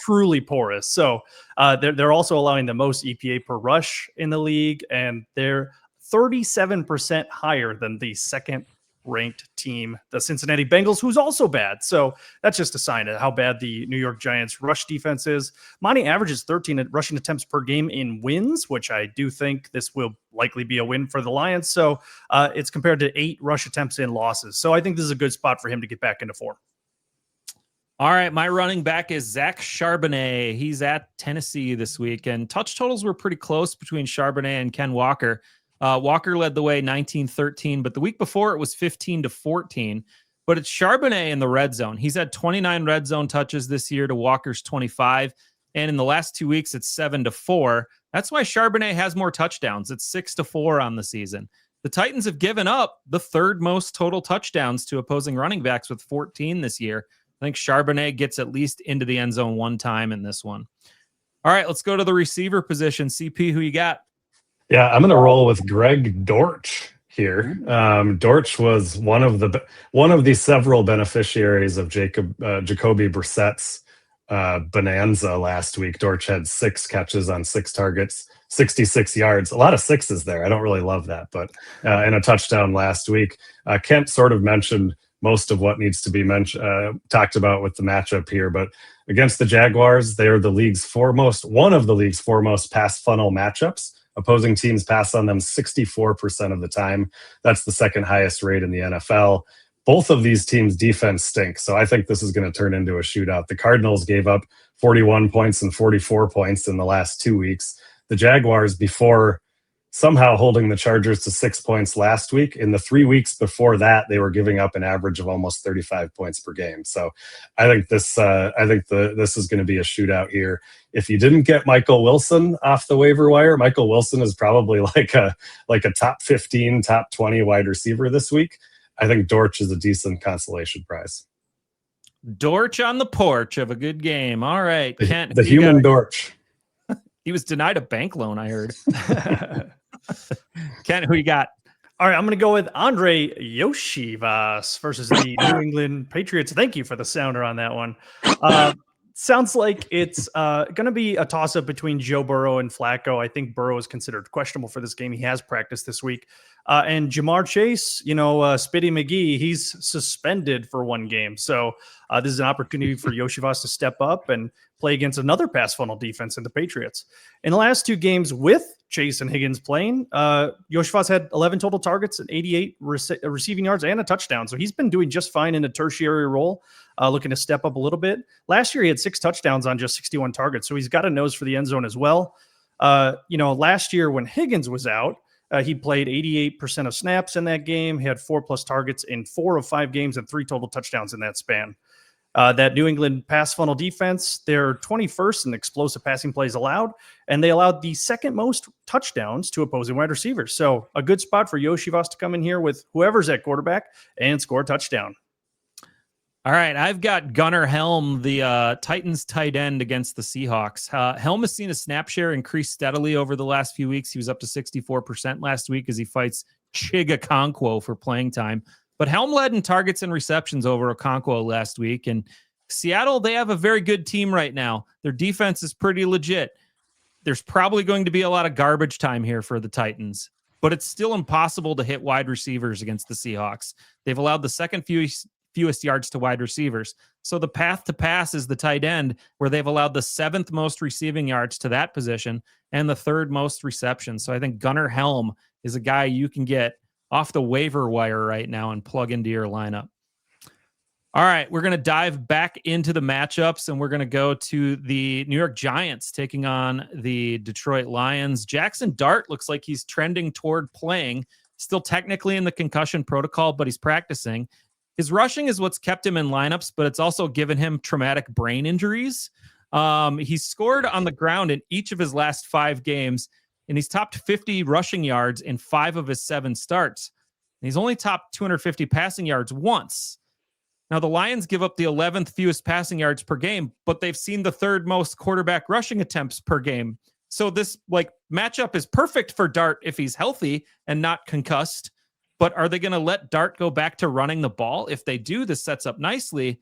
truly porous. So they're also allowing the most EPA per rush in the league, and they're 37% higher than the second ranked team, the Cincinnati Bengals, who's also bad. So that's just a sign of how bad the New York Giants rush defense is. Monty averages 13 rushing attempts per game in wins, which I do think this will likely be a win for the Lions. So it's compared to 8 rush attempts in losses. So I think this is a good spot for him to get back into form. All right, my running back is Zach Charbonnet. He's at Tennessee this week, and touch totals were pretty close between Charbonnet and Ken Walker. Walker led the way 19-13, but the week before it was 15-14. But it's Charbonnet in the red zone. He's had 29 red zone touches this year to Walker's 25, and in the last 2 weeks it's 7-4. That's why Charbonnet has more touchdowns. It's 6-4 on the season. The Titans have given up the 3rd most total touchdowns to opposing running backs with 14 this year. I think Charbonnet gets at least into the end zone 1 time in this one. All right, let's go to the receiver position. CP, who you got? Yeah, I'm going to roll with Greg Dortch here. Dortch was one of the several beneficiaries of Jacoby Brissett's bonanza last week. Dortch had 6 catches on 6 targets, 66 yards. A lot of 6s there. I don't really love that, but and a touchdown last week. Kent sort of mentioned most of what needs to be talked about with the matchup here, but against the Jaguars, they're one of the league's foremost pass funnel matchups. Opposing teams pass on them 64% of the time. That's the 2nd highest rate in the NFL. Both of these teams' defense stinks, so I think this is going to turn into a shootout. The Cardinals gave up 41 points and 44 points in the last 2 weeks. The Jaguars, before somehow holding the Chargers to 6 points last week, in the 3 weeks before that, they were giving up an average of almost 35 points per game. So I think this is going to be a shootout here. If you didn't get Michael Wilson off the waiver wire, Michael Wilson is probably like a top 15, top 20 wide receiver this week. I think Dortch is a decent consolation prize. Dortch on the porch of a good game. All right, Kent. The human Dortch. He was denied a bank loan, I heard. Kent, who you got? All right, I'm going to go with Andre Yoshivas versus the New England Patriots. Thank you for the sounder on that one. Sounds like it's going to be a toss-up between Joe Burrow and Flacco. I think Burrow is considered questionable for this game. He has practiced this week. And Jamar Chase, Spitty McGee, he's suspended for 1 game. So this is an opportunity for Yoshivas to step up and play against another pass funnel defense in the Patriots. In the last 2 games with Chase and Higgins playing, Yoshivas had 11 total targets and 88 receiving yards and a touchdown. So he's been doing just fine in a tertiary role, looking to step up a little bit. Last year, he had 6 touchdowns on just 61 targets. So he's got a nose for the end zone as well. Last year when Higgins was out, he played 88% of snaps in that game. He had 4+ targets in 4 of 5 games and 3 total touchdowns in that span. That New England pass funnel defense, they're 21st in explosive passing plays allowed, and they allowed the second most touchdowns to opposing wide receivers. So a good spot for Yoshivas to come in here with whoever's at quarterback and score a touchdown. All right, I've got Gunnar Helm, the Titans tight end against the Seahawks. Helm has seen his snap share increase steadily over the last few weeks. He was up to 64% last week as he fights Chig Okonkwo for playing time. But Helm led in targets and receptions over Okonkwo last week. And Seattle, they have a very good team right now. Their defense is pretty legit. There's probably going to be a lot of garbage time here for the Titans, but it's still impossible to hit wide receivers against the Seahawks. They've allowed the second fewest yards to wide receivers. So the path to pass is the tight end, where they've allowed the 7th most receiving yards to that position and the 3rd most receptions. So I think Gunnar Helm is a guy you can get off the waiver wire right now and plug into your lineup. All right, we're going to dive back into the matchups, and we're going to go to the New York Giants taking on the Detroit Lions. Jackson Dart looks like he's trending toward playing, still technically in the concussion protocol, but he's practicing. His rushing is what's kept him in lineups, but it's also given him traumatic brain injuries. He's scored on the ground in each of his last 5 games, and he's topped 50 rushing yards in 5 of his 7 starts. And he's only topped 250 passing yards once. Now, the Lions give up the 11th fewest passing yards per game, but they've seen the 3rd most quarterback rushing attempts per game. So this matchup is perfect for Dart if he's healthy and not concussed. But are they going to let Dart go back to running the ball? If they do, this sets up nicely.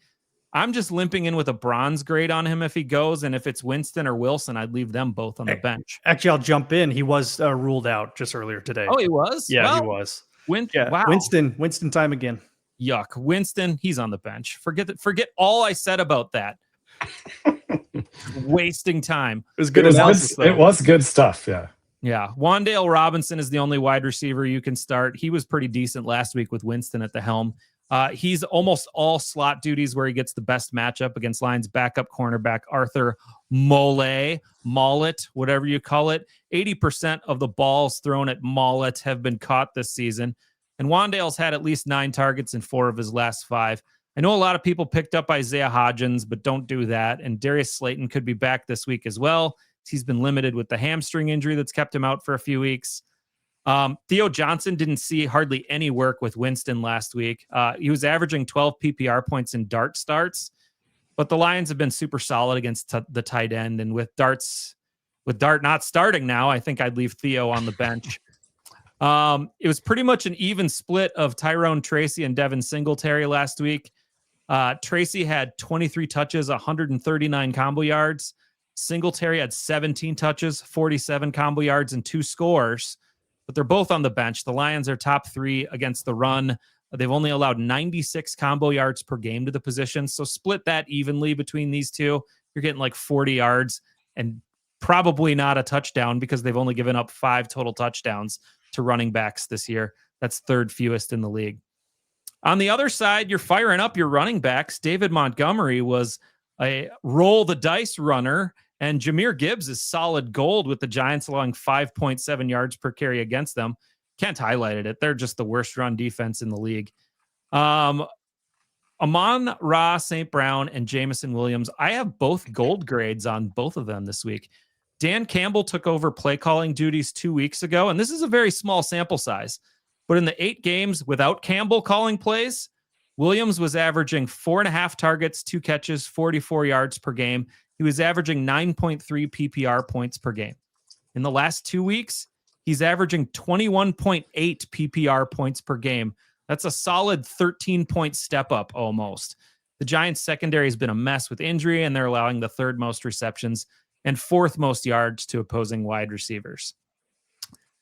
I'm just limping in with a bronze grade on him if he goes. And if it's Winston or Wilson, I'd leave them both on the bench. Actually, I'll jump in. He was ruled out just earlier today. Oh, he was? Yeah, he was. Wow. Winston time again. Yuck. Winston, he's on the bench. Forget all I said about that. Wasting time. It was good analysis, though. It was good stuff, yeah. Yeah. Wan'Dale Robinson is the only wide receiver you can start. He was pretty decent last week with Winston at the helm. He's almost all slot duties where he gets the best matchup against Lions backup cornerback Arthur Mollet, whatever you call it. 80% of the balls thrown at Mollett have been caught this season. And Wan'Dale's had at least 9 targets in 4 of his last 5. I know a lot of people picked up Isaiah Hodgins, but don't do that. And Darius Slayton could be back this week as well. He's been limited with the hamstring injury that's kept him out for a few weeks. Theo Johnson didn't see hardly any work with Winston last week. He was averaging 12 PPR points in Dart starts, but the Lions have been super solid against the tight end. And with Dart not starting now, I think I'd leave Theo on the bench. It was pretty much an even split of Tyrone Tracy and Devin Singletary last week. Tracy had 23 touches, 139 combo yards. Singletary had 17 touches, 47 combo yards, and 2 scores. But they're both on the bench. The Lions are top 3 against the run. They've only allowed 96 combo yards per game to the position. So split that evenly between these two. You're getting like 40 yards and probably not a touchdown because they've only given up 5 total touchdowns to running backs this year. That's 3rd fewest in the league. On the other side, you're firing up your running backs. David Montgomery was a roll the dice runner, and Jahmyr Gibbs is solid gold with the Giants allowing 5.7 yards per carry against them. Kent highlighted it. They're just the worst run defense in the league. Amon-Ra St. Brown and Jamison Williams, I have both gold grades on both of them this week. Dan Campbell took over play calling duties 2 weeks ago, and this is a very small sample size. But in the 8 games without Campbell calling plays, Williams was averaging 4.5 targets, 2 catches, 44 yards per game. He was averaging 9.3 PPR points per game. In the last 2 weeks, he's averaging 21.8 PPR points per game. That's a solid 13-point step up almost. The Giants secondary has been a mess with injury, and they're allowing the 3rd most receptions and 4th most yards to opposing wide receivers.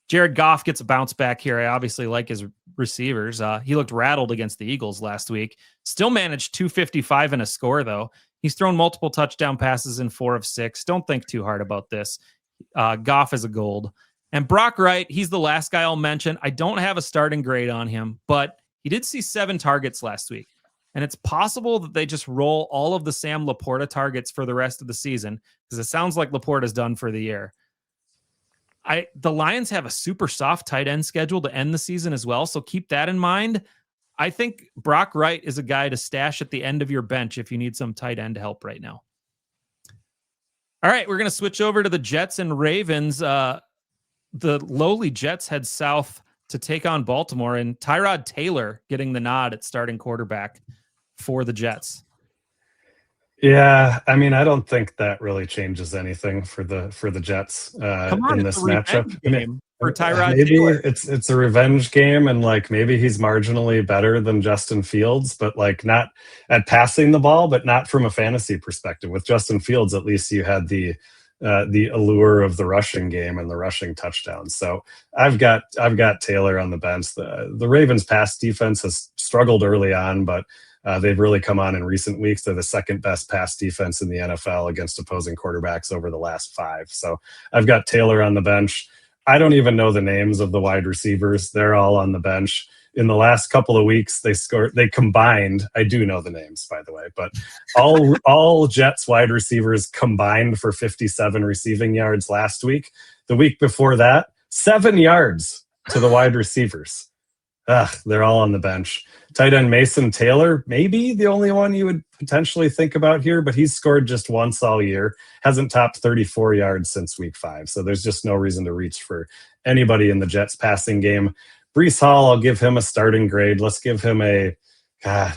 Jared Goff gets a bounce back here. I obviously like his receivers. He looked rattled against the Eagles last week. Still managed 255 and a score, though. He's thrown multiple touchdown passes in 4 of 6. Don't think too hard about this. Goff is a gold. And Brock Wright, he's the last guy I'll mention. I don't have a starting grade on him, but he did see 7 targets last week. And it's possible that they just roll all of the Sam Laporta targets for the rest of the season, because it sounds like Laporta's done for the year. The Lions have a super soft tight end schedule to end the season as well, so keep that in mind. I think Brock Wright is a guy to stash at the end of your bench if you need some tight end help right now. All right, we're going to switch over to the Jets and Ravens. The lowly Jets head south to take on Baltimore, and Tyrod Taylor getting the nod at starting quarterback for the Jets. Yeah, I mean, I don't think that really changes anything for the Jets in this matchup. Game for Tyrod maybe Taylor. It's a revenge game, and like maybe he's marginally better than Justin Fields, but like not at passing the ball, but not from a fantasy perspective. With Justin Fields, at least you had the allure of the rushing game and the rushing touchdowns. So I've got Taylor on the bench. The Ravens' pass defense has struggled early on, but they've really come on in recent weeks. They're the second best pass defense in the NFL against opposing quarterbacks over the last 5. So I've got Taylor on the bench. I don't even know the names of the wide receivers. They're all on the bench. In the last couple of weeks, they combined. I do know the names, by the way, but all Jets wide receivers combined for 57 receiving yards last week. The week before that, 7 yards to the wide receivers. They're all on the bench. Tight end Mason Taylor, maybe the only one you would potentially think about here, but he's scored just once all year. Hasn't topped 34 yards since week 5. So there's just no reason to reach for anybody in the Jets passing game. Breece Hall, I'll give him a starting grade. Let's give him a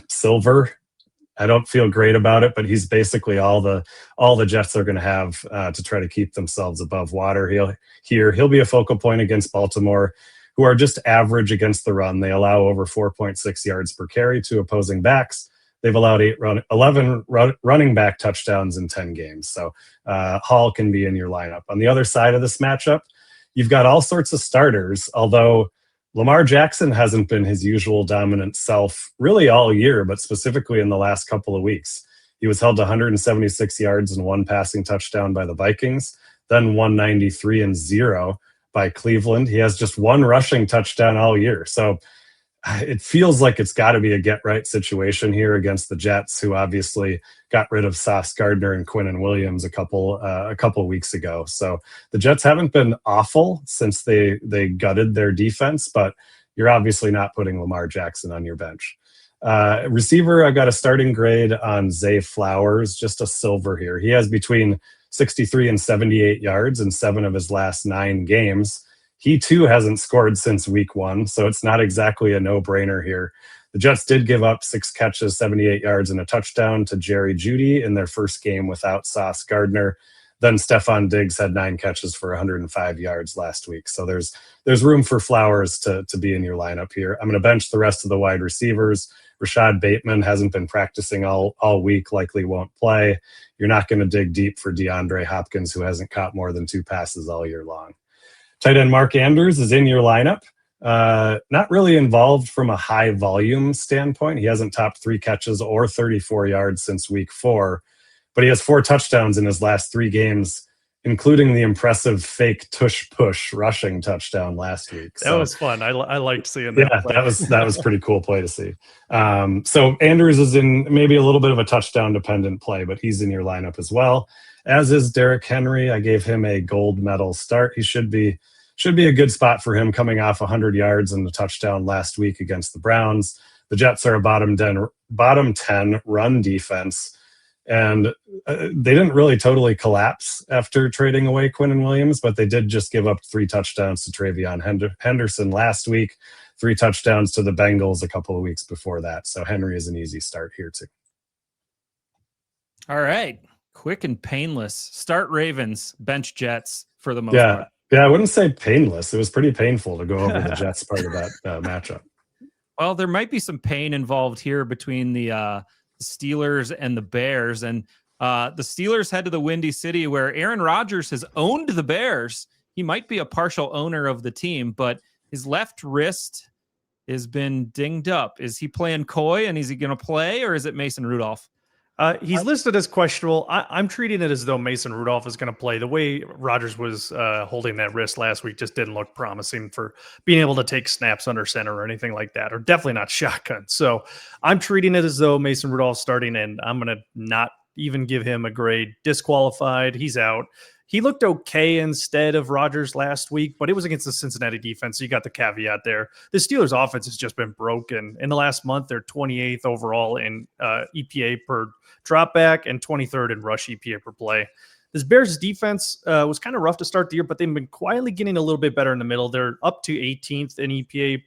silver. I don't feel great about it, but he's basically all the Jets are going to have to try to keep themselves above water. He'll be a focal point against Baltimore, who are just average against the run. They allow over 4.6 yards per carry to opposing backs. They've allowed 11 running back touchdowns in 10 games. So Hall can be in your lineup. On the other side of this matchup, you've got all sorts of starters, although Lamar Jackson hasn't been his usual dominant self really all year, but specifically in the last couple of weeks. He was held to 176 yards and 1 passing touchdown by the Vikings, then 193 and 0 by Cleveland. He has just 1 rushing touchdown all year. So it feels like it's got to be a get-right situation here against the Jets, who obviously got rid of Sauce Gardner and Quinnen Williams a couple weeks ago. So the Jets haven't been awful since they gutted their defense, but you're obviously not putting Lamar Jackson on your bench. Receiver, I've got a starting grade on Zay Flowers, just a silver here. He has between 63 and 78 yards in 7 of his last 9 games. He too hasn't scored since week 1, so it's not exactly a no-brainer here. The Jets did give up 6 catches, 78 yards, and a touchdown to Jerry Jeudy in their first game without Sauce Gardner. Then Stephon Diggs had 9 catches for 105 yards last week. So there's room for Flowers to be in your lineup here. I'm going to bench the rest of the wide receivers. Rashad Bateman hasn't been practicing all week, likely won't play. You're not going to dig deep for DeAndre Hopkins, who hasn't caught more than 2 passes all year long. Tight end Mark Andrews is in your lineup. Not really involved from a high volume standpoint. He hasn't topped 3 catches or 34 yards since week 4, but he has 4 touchdowns in his last 3 games, including the impressive fake tush push rushing touchdown last week. That was fun. I liked seeing that. Yeah, play. that was pretty cool play to see. So Andrews is in maybe a little bit of a touchdown dependent play, but he's in your lineup as well. As is Derrick Henry. I gave him a gold medal start. He should be a good spot for him coming off 100 yards and a touchdown last week against the Browns. The Jets are a bottom 10 run defense, and they didn't really totally collapse after trading away Quinnen Williams, but they did just give up 3 touchdowns to Travion Henderson last week, 3 touchdowns to the Bengals a couple of weeks before that. So Henry is an easy start here too. All right. Quick and painless. Start Ravens, bench Jets for the most part. Yeah, I wouldn't say painless. It was pretty painful to go over the Jets part of that matchup. Well, there might be some pain involved here between the Steelers and the Bears. And the Steelers head to the Windy City, where Aaron Rodgers has owned the Bears. He might be a partial owner of the team, but his left wrist has been dinged up. Is he playing coy, and is he going to play, or is it Mason Rudolph? He's listed as questionable. I'm treating it as though Mason Rudolph is going to play. The way Rodgers was holding that wrist last week just didn't look promising for being able to take snaps under center or anything like that, or definitely not shotgun. So I'm treating it as though Mason Rudolph's starting, and I'm going to not even give him a grade. Disqualified. He's out. He looked okay instead of Rodgers last week, but it was against the Cincinnati defense. So you got the caveat there. The Steelers offense has just been broken. In the last month, they're 28th overall in EPA per dropback and 23rd in rush EPA per play. This Bears defense was kind of rough to start the year, but they've been quietly getting a little bit better in the middle. They're up to 18th in EPA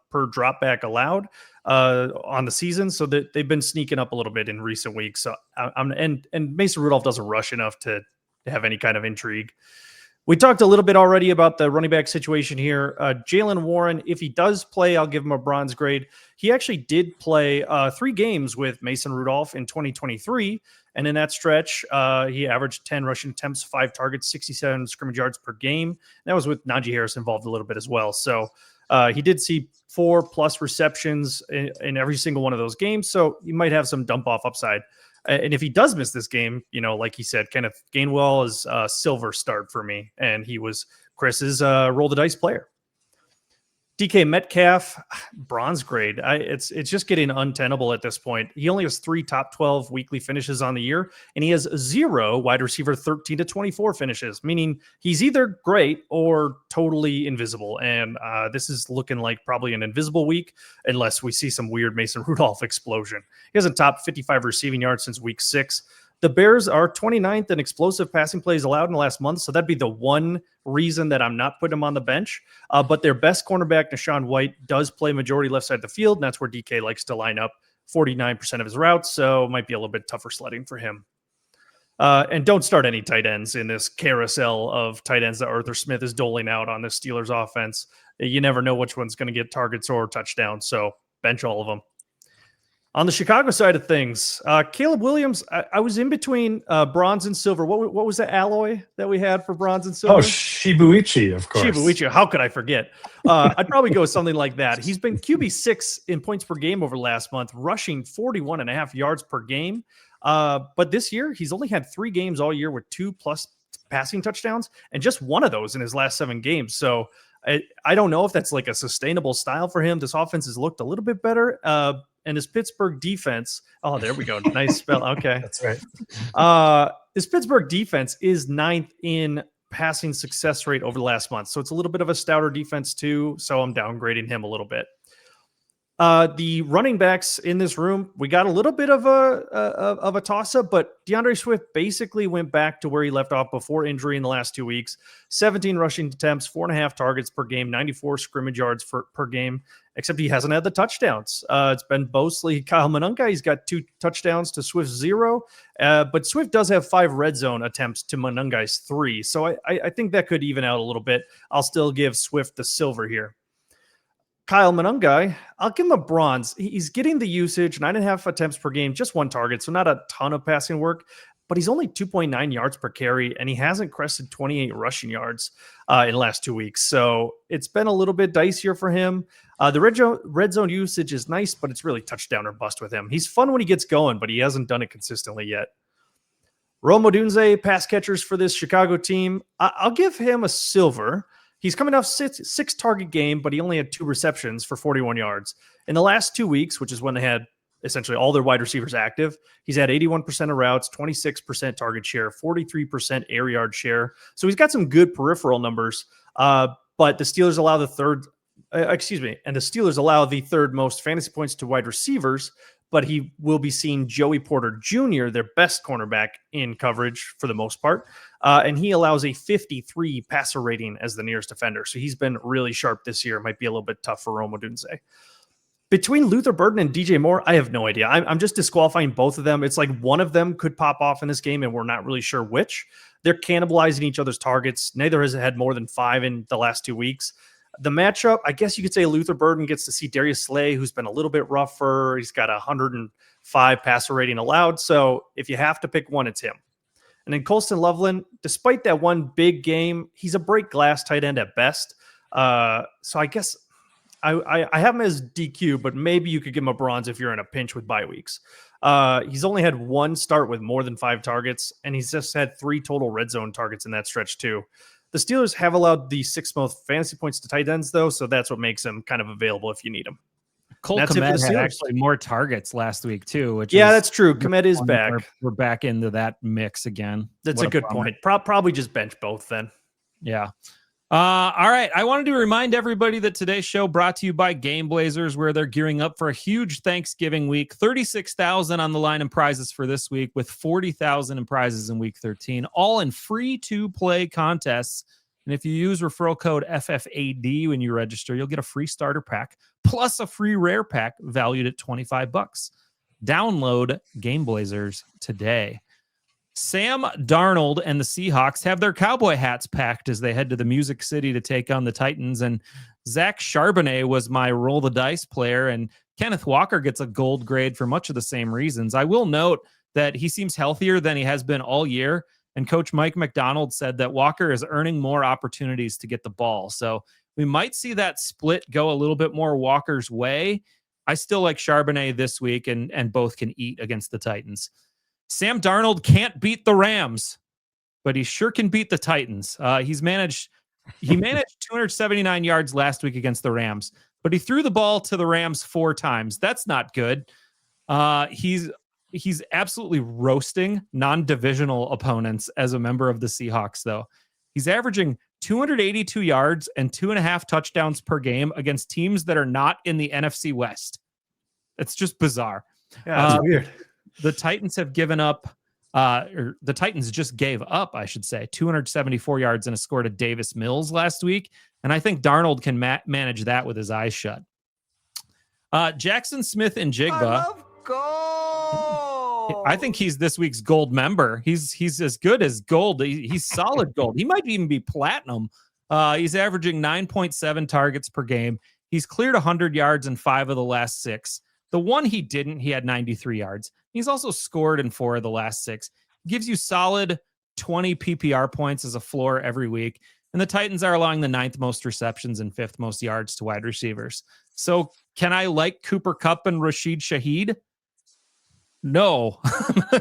per dropback allowed on the season, so that they've been sneaking up a little bit in recent weeks. So and Mason Rudolph doesn't rush enough to have any kind of intrigue. We talked a little bit already about the running back situation here. Jalen Warren, if he does play, I'll give him a bronze grade. He actually did play 3 games with Mason Rudolph in 2023. And in that stretch, he averaged 10 rushing attempts, 5 targets, 67 scrimmage yards per game. That was with Najee Harris involved a little bit as well. So he did see 4+ receptions in every single one of those games. So you might have some dump off upside. And if he does miss this game, like he said, Kenneth Gainwell is a silver start for me. And he was Chris's roll the dice player. DK Metcalf, bronze grade. It's just getting untenable at this point. He only has 3 top 12 weekly finishes on the year, and he has 0 wide receiver 13 to 24 finishes, meaning he's either great or totally invisible. And this is looking like probably an invisible week unless we see some weird Mason Rudolph explosion. He hasn't topped 55 receiving yards since week 6. The Bears are 29th in explosive passing plays allowed in the last month, so that'd be the one reason that I'm not putting him on the bench. But their best cornerback, Deshaun White, does play majority left side of the field, and that's where DK likes to line up 49% of his routes, so it might be a little bit tougher sledding for him. And don't start any tight ends in this carousel of tight ends that Arthur Smith is doling out on the Steelers offense. You never know which one's going to get targets or touchdowns, so bench all of them. On the Chicago side of things, Caleb Williams, I was in between bronze and silver. What was that alloy that we had for bronze and silver? Oh, Shibuichi, of course. Shibuichi, how could I forget? I'd probably go with something like that. He's been QB6 in points per game over the last month, rushing 41.5 yards per game. But this year, he's only had 3 games all year with 2+ passing touchdowns, and just one of those in his last 7 games. So I don't know if that's like a sustainable style for him. This offense has looked a little bit better. And his Pittsburgh defense, oh, there we go. Nice spell. Okay. That's right. His Pittsburgh defense is 9th in passing success rate over the last month. So it's a little bit of a stouter defense too. So I'm downgrading him a little bit. The running backs in this room, we got a little bit of a toss-up, but DeAndre Swift basically went back to where he left off before injury in the last 2 weeks. 17 rushing attempts, 4.5 targets per game, 94 scrimmage yards per game, except he hasn't had the touchdowns. It's been mostly Kyle Monangai. He's got 2 touchdowns to Swift's 0, but Swift does have 5 red zone attempts to Monangai's 3. So I think that could even out a little bit. I'll still give Swift the silver here. Kyle Monangai, I'll give him a bronze. He's getting the usage, 9.5 attempts per game, just 1 target, so not a ton of passing work, but he's only 2.9 yards per carry, and he hasn't crested 28 rushing yards in the last 2 weeks. So it's been a little bit dicier for him. The red zone usage is nice, but it's really touchdown or bust with him. He's fun when he gets going, but he hasn't done it consistently yet. Rome Odunze, pass catchers for this Chicago team. I'll give him a silver. He's coming off 6 target game, but he only had 2 receptions for 41 yards. In the last 2 weeks, which is when they had essentially all their wide receivers active, he's had 81% of routes, 26% target share, 43% air yard share. So he's got some good peripheral numbers. But the Steelers allow the third most fantasy points to wide receivers, but he will be seeing Joey Porter Jr., their best cornerback, in coverage for the most part. And he allows a 53 passer rating as the nearest defender. So he's been really sharp this year. Might be a little bit tough for Rome Odunze. Between Luther Burden and DJ Moore, I have no idea. I'm just disqualifying both of them. It's like one of them could pop off in this game, and we're not really sure which. They're cannibalizing each other's targets. Neither has had more than 5 in the last 2 weeks. The matchup, I guess you could say Luther Burden gets to see Darius Slay, who's been a little bit rougher. He's got 105 passer rating allowed. So if you have to pick one, it's him. And then Colston Loveland, despite that one big game, he's a break glass tight end at best. So I guess I have him as DQ, but maybe you could give him a bronze if you're in a pinch with bye weeks. He's only had 1 start with more than 5 targets, and he's just had 3 total red zone targets in that stretch too. The Steelers have allowed the 6th most fantasy points to tight ends, though, so that's what makes him kind of available if you need him. Cole That's it for the Kmet had Steelers. actually more targets last week too, which Yeah, is that's true. Kmet is back. We're back into that mix again. That's What a good bummer. point. Probably just bench both then. Yeah. All right. I wanted to remind everybody that today's show brought to you by Game Blazers, where they're gearing up for a huge Thanksgiving week. 36,000 on the line in prizes for this week, with 40,000 in prizes in week 13, all in free-to-play contests. And if you use referral code FFAD when you register, you'll get a free starter pack plus a free rare pack valued at $25. Download Game Blazers today. Sam Darnold and the Seahawks have their cowboy hats packed as they head to the Music City to take on the Titans. And Zach Charbonnet was my roll the dice player, and Kenneth Walker gets a gold grade for much of the same reasons. I will note that he seems healthier than he has been all year. And Coach Mike McDonald said that Walker is earning more opportunities to get the ball. So we might see that split go a little bit more Walker's way. I still like Charbonnet this week, and both can eat against the Titans. Sam Darnold can't beat the Rams, but he sure can beat the Titans. He managed 279 yards last week against the Rams, but he threw the ball to the Rams 4 times. That's not good. He's absolutely roasting non-divisional opponents as a member of the Seahawks, though. He's averaging 282 yards and 2.5 touchdowns per game against teams that are not in the NFC West. It's just bizarre. Yeah, it's weird. The Titans have given up, or the Titans just gave up, I should say, 274 yards and a score to Davis Mills last week. And I think Darnold can manage that with his eyes shut. Jackson Smith and Jigba. I love gold. I think he's this week's gold member. He's as good as gold. He's solid gold. He might even be platinum. He's averaging 9.7 targets per game. He's cleared 100 yards in 5 of the last 6. The one he didn't, he had 93 yards. He's also scored in 4 of the last 6. Gives you solid 20 PPR points as a floor every week. And the Titans are allowing the 9th most receptions and 5th most yards to wide receivers. So can I like Cooper Kupp and Rashid Shaheed? No.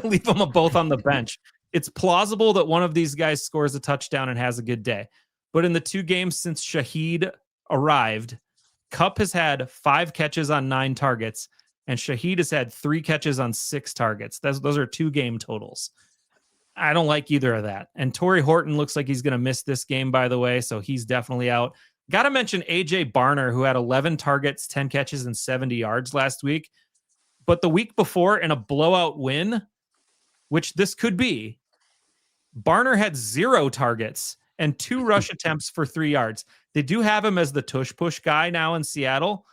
Leave them both on the bench. It's plausible that one of these guys scores a touchdown and has a good day. But in the 2 games since Shaheed arrived, Kupp has had 5 catches on 9 targets, and Shaheed has had 3 catches on 6 targets. Those are 2 game totals. I don't like either of that. And Torrey Horton looks like he's going to miss this game, by the way, so he's definitely out. Got to mention A.J. Barner, who had 11 targets, 10 catches, and 70 yards last week. But the week before, in a blowout win, which this could be, Barner had 0 targets and 2 rush attempts for 3 yards. They do have him as the tush-push guy now in Seattle,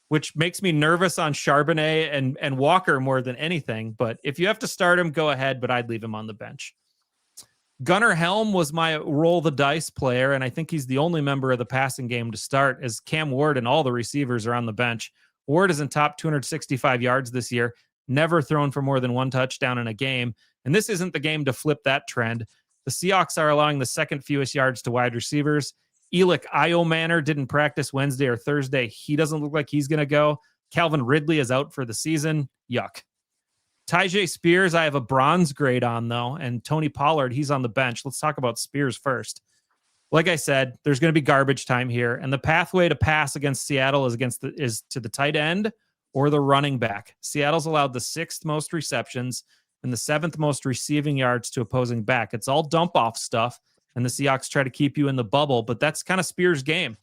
which makes me nervous on Charbonnet and Walker more than anything. But if you have to start him, go ahead, but I'd leave him on the bench. Gunnar Helm was my roll the dice player, and I think he's the only member of the passing game to start, as Cam Ward and all the receivers are on the bench. Ward is in top 265 yards this year, never thrown for more than 1 touchdown in a game, and this isn't the game to flip that trend. The Seahawks are allowing the 2nd fewest yards to wide receivers. Elick Iomanner didn't practice Wednesday or Thursday. He doesn't look like he's going to go. Calvin Ridley is out for the season. Yuck. Tyjae Spears, I have a bronze grade on, though, and Tony Pollard, he's on the bench. Let's talk about Spears first. Like I said, there's going to be garbage time here, and the pathway to pass against Seattle is to the tight end or the running back. Seattle's allowed the 6th most receptions and the 7th most receiving yards to opposing back. It's all dump-off stuff, and the Seahawks try to keep you in the bubble, but that's kind of Spears' game.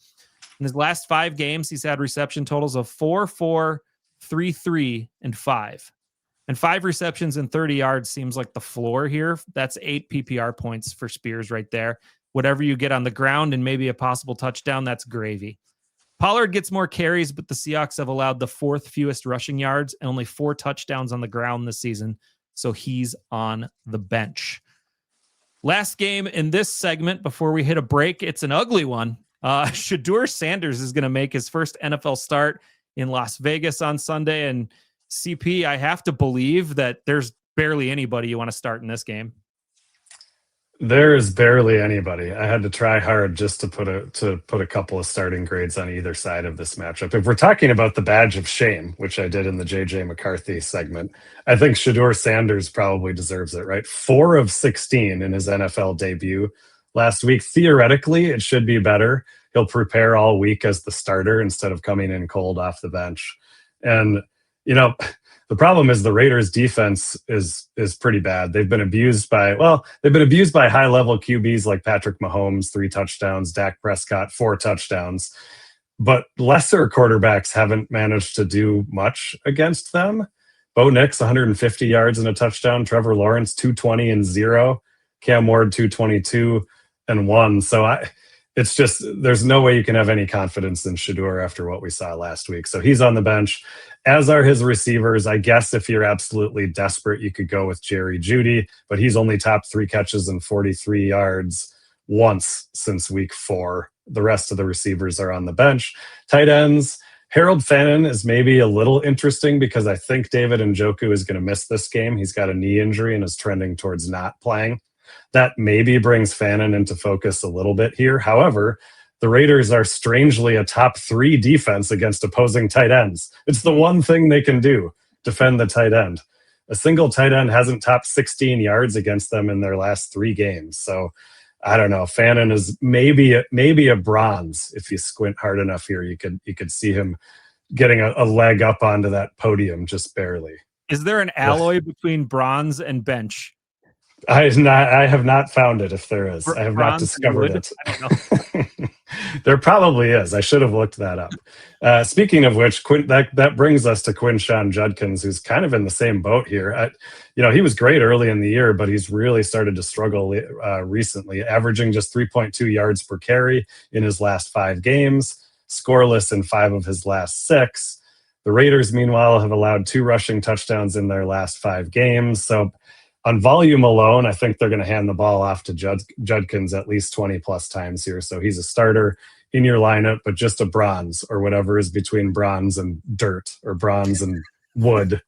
In his last 5 games, he's had reception totals of 4, 4, 3, 3, and 5. And 5 receptions and 30 yards seems like the floor here. That's 8 PPR points for Spears right there. Whatever you get on the ground and maybe a possible touchdown, that's gravy. Pollard gets more carries, but the Seahawks have allowed the 4th fewest rushing yards and only 4 touchdowns on the ground this season, so he's on the bench. Last game in this segment before we hit a break, it's an ugly one. Shedeur Sanders is going to make his first NFL start in Las Vegas on Sunday, and CP, I have to believe that there's barely anybody you want to start in this game. There is barely anybody. I had to try hard just to put a couple of starting grades on either side of this matchup. If we're talking about the badge of shame, which I did in the JJ McCarthy segment, I think Shedeur Sanders probably deserves it, right? 4 of 16 in his NFL debut last week. Theoretically, it should be better. He'll prepare all week as the starter instead of coming in cold off the bench. And, you know, the problem is the Raiders defense is pretty bad. They've been abused by high level QBs like Patrick Mahomes, 3 touchdowns, Dak Prescott, 4 touchdowns. But lesser quarterbacks haven't managed to do much against them. Bo Nix, 150 yards and a touchdown. Trevor Lawrence, 220 and 0. Cam Ward, 222 and 1. So it's just, there's no way you can have any confidence in Shedeur after what we saw last week. So he's on the bench, as are his receivers. I guess if you're absolutely desperate, you could go with Jerry Jeudy, but he's only topped 3 catches and 43 yards once since week 4. The rest of the receivers are on the bench. Tight ends, Harold Fannin is maybe a little interesting because I think David Njoku is going to miss this game. He's got a knee injury and is trending towards not playing. That maybe brings Fannin into focus a little bit here. However, the Raiders are strangely a top 3 defense against opposing tight ends. It's the one thing they can do, defend the tight end. A single tight end hasn't topped 16 yards against them in their last 3 games. So I don't know. Fannin is maybe a bronze. If you squint hard enough here, you could see him getting a leg up onto that podium just barely. Is there an alloy between bronze and bench? I have not found it. If there is, I have not discovered it. I don't know. There probably is. I should have looked that up. Speaking of which, that brings us to Quinshon Judkins, who's kind of in the same boat here. He was great early in the year, but he's really started to struggle recently, averaging just 3.2 yards per carry in his last 5 games, scoreless in 5 of his last 6. The Raiders, meanwhile, have allowed 2 rushing touchdowns in their last 5 games. So on volume alone, I think they're going to hand the ball off to Judkins at least 20 plus times here. So he's a starter in your lineup, but just a bronze or whatever is between bronze and dirt or bronze and wood.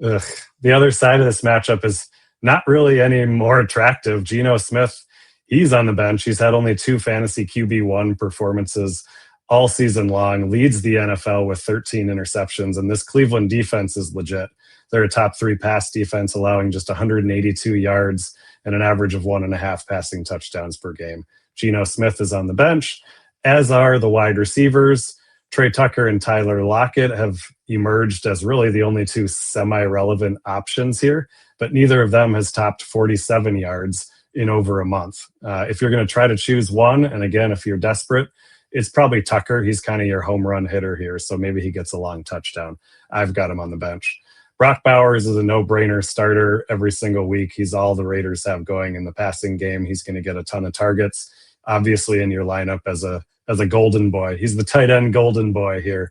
Ugh. The other side of this matchup is not really any more attractive. Geno Smith, he's on the bench. He's had only 2 fantasy QB1 performances all season long, leads the NFL with 13 interceptions, and this Cleveland defense is legit. They're a top 3 pass defense, allowing just 182 yards and an average of 1.5 passing touchdowns per game. Geno Smith is on the bench, as are the wide receivers. Trey Tucker and Tyler Lockett have emerged as really the only 2 semi-relevant options here, but neither of them has topped 47 yards in over a month. If you're going to try to choose one, and again, if you're desperate, it's probably Tucker. He's kind of your home run hitter here, so maybe he gets a long touchdown. I've got him on the bench. Brock Bowers is a no-brainer starter every single week. He's all the Raiders have going in the passing game. He's going to get a ton of targets, obviously in your lineup as a golden boy. He's the tight end golden boy here.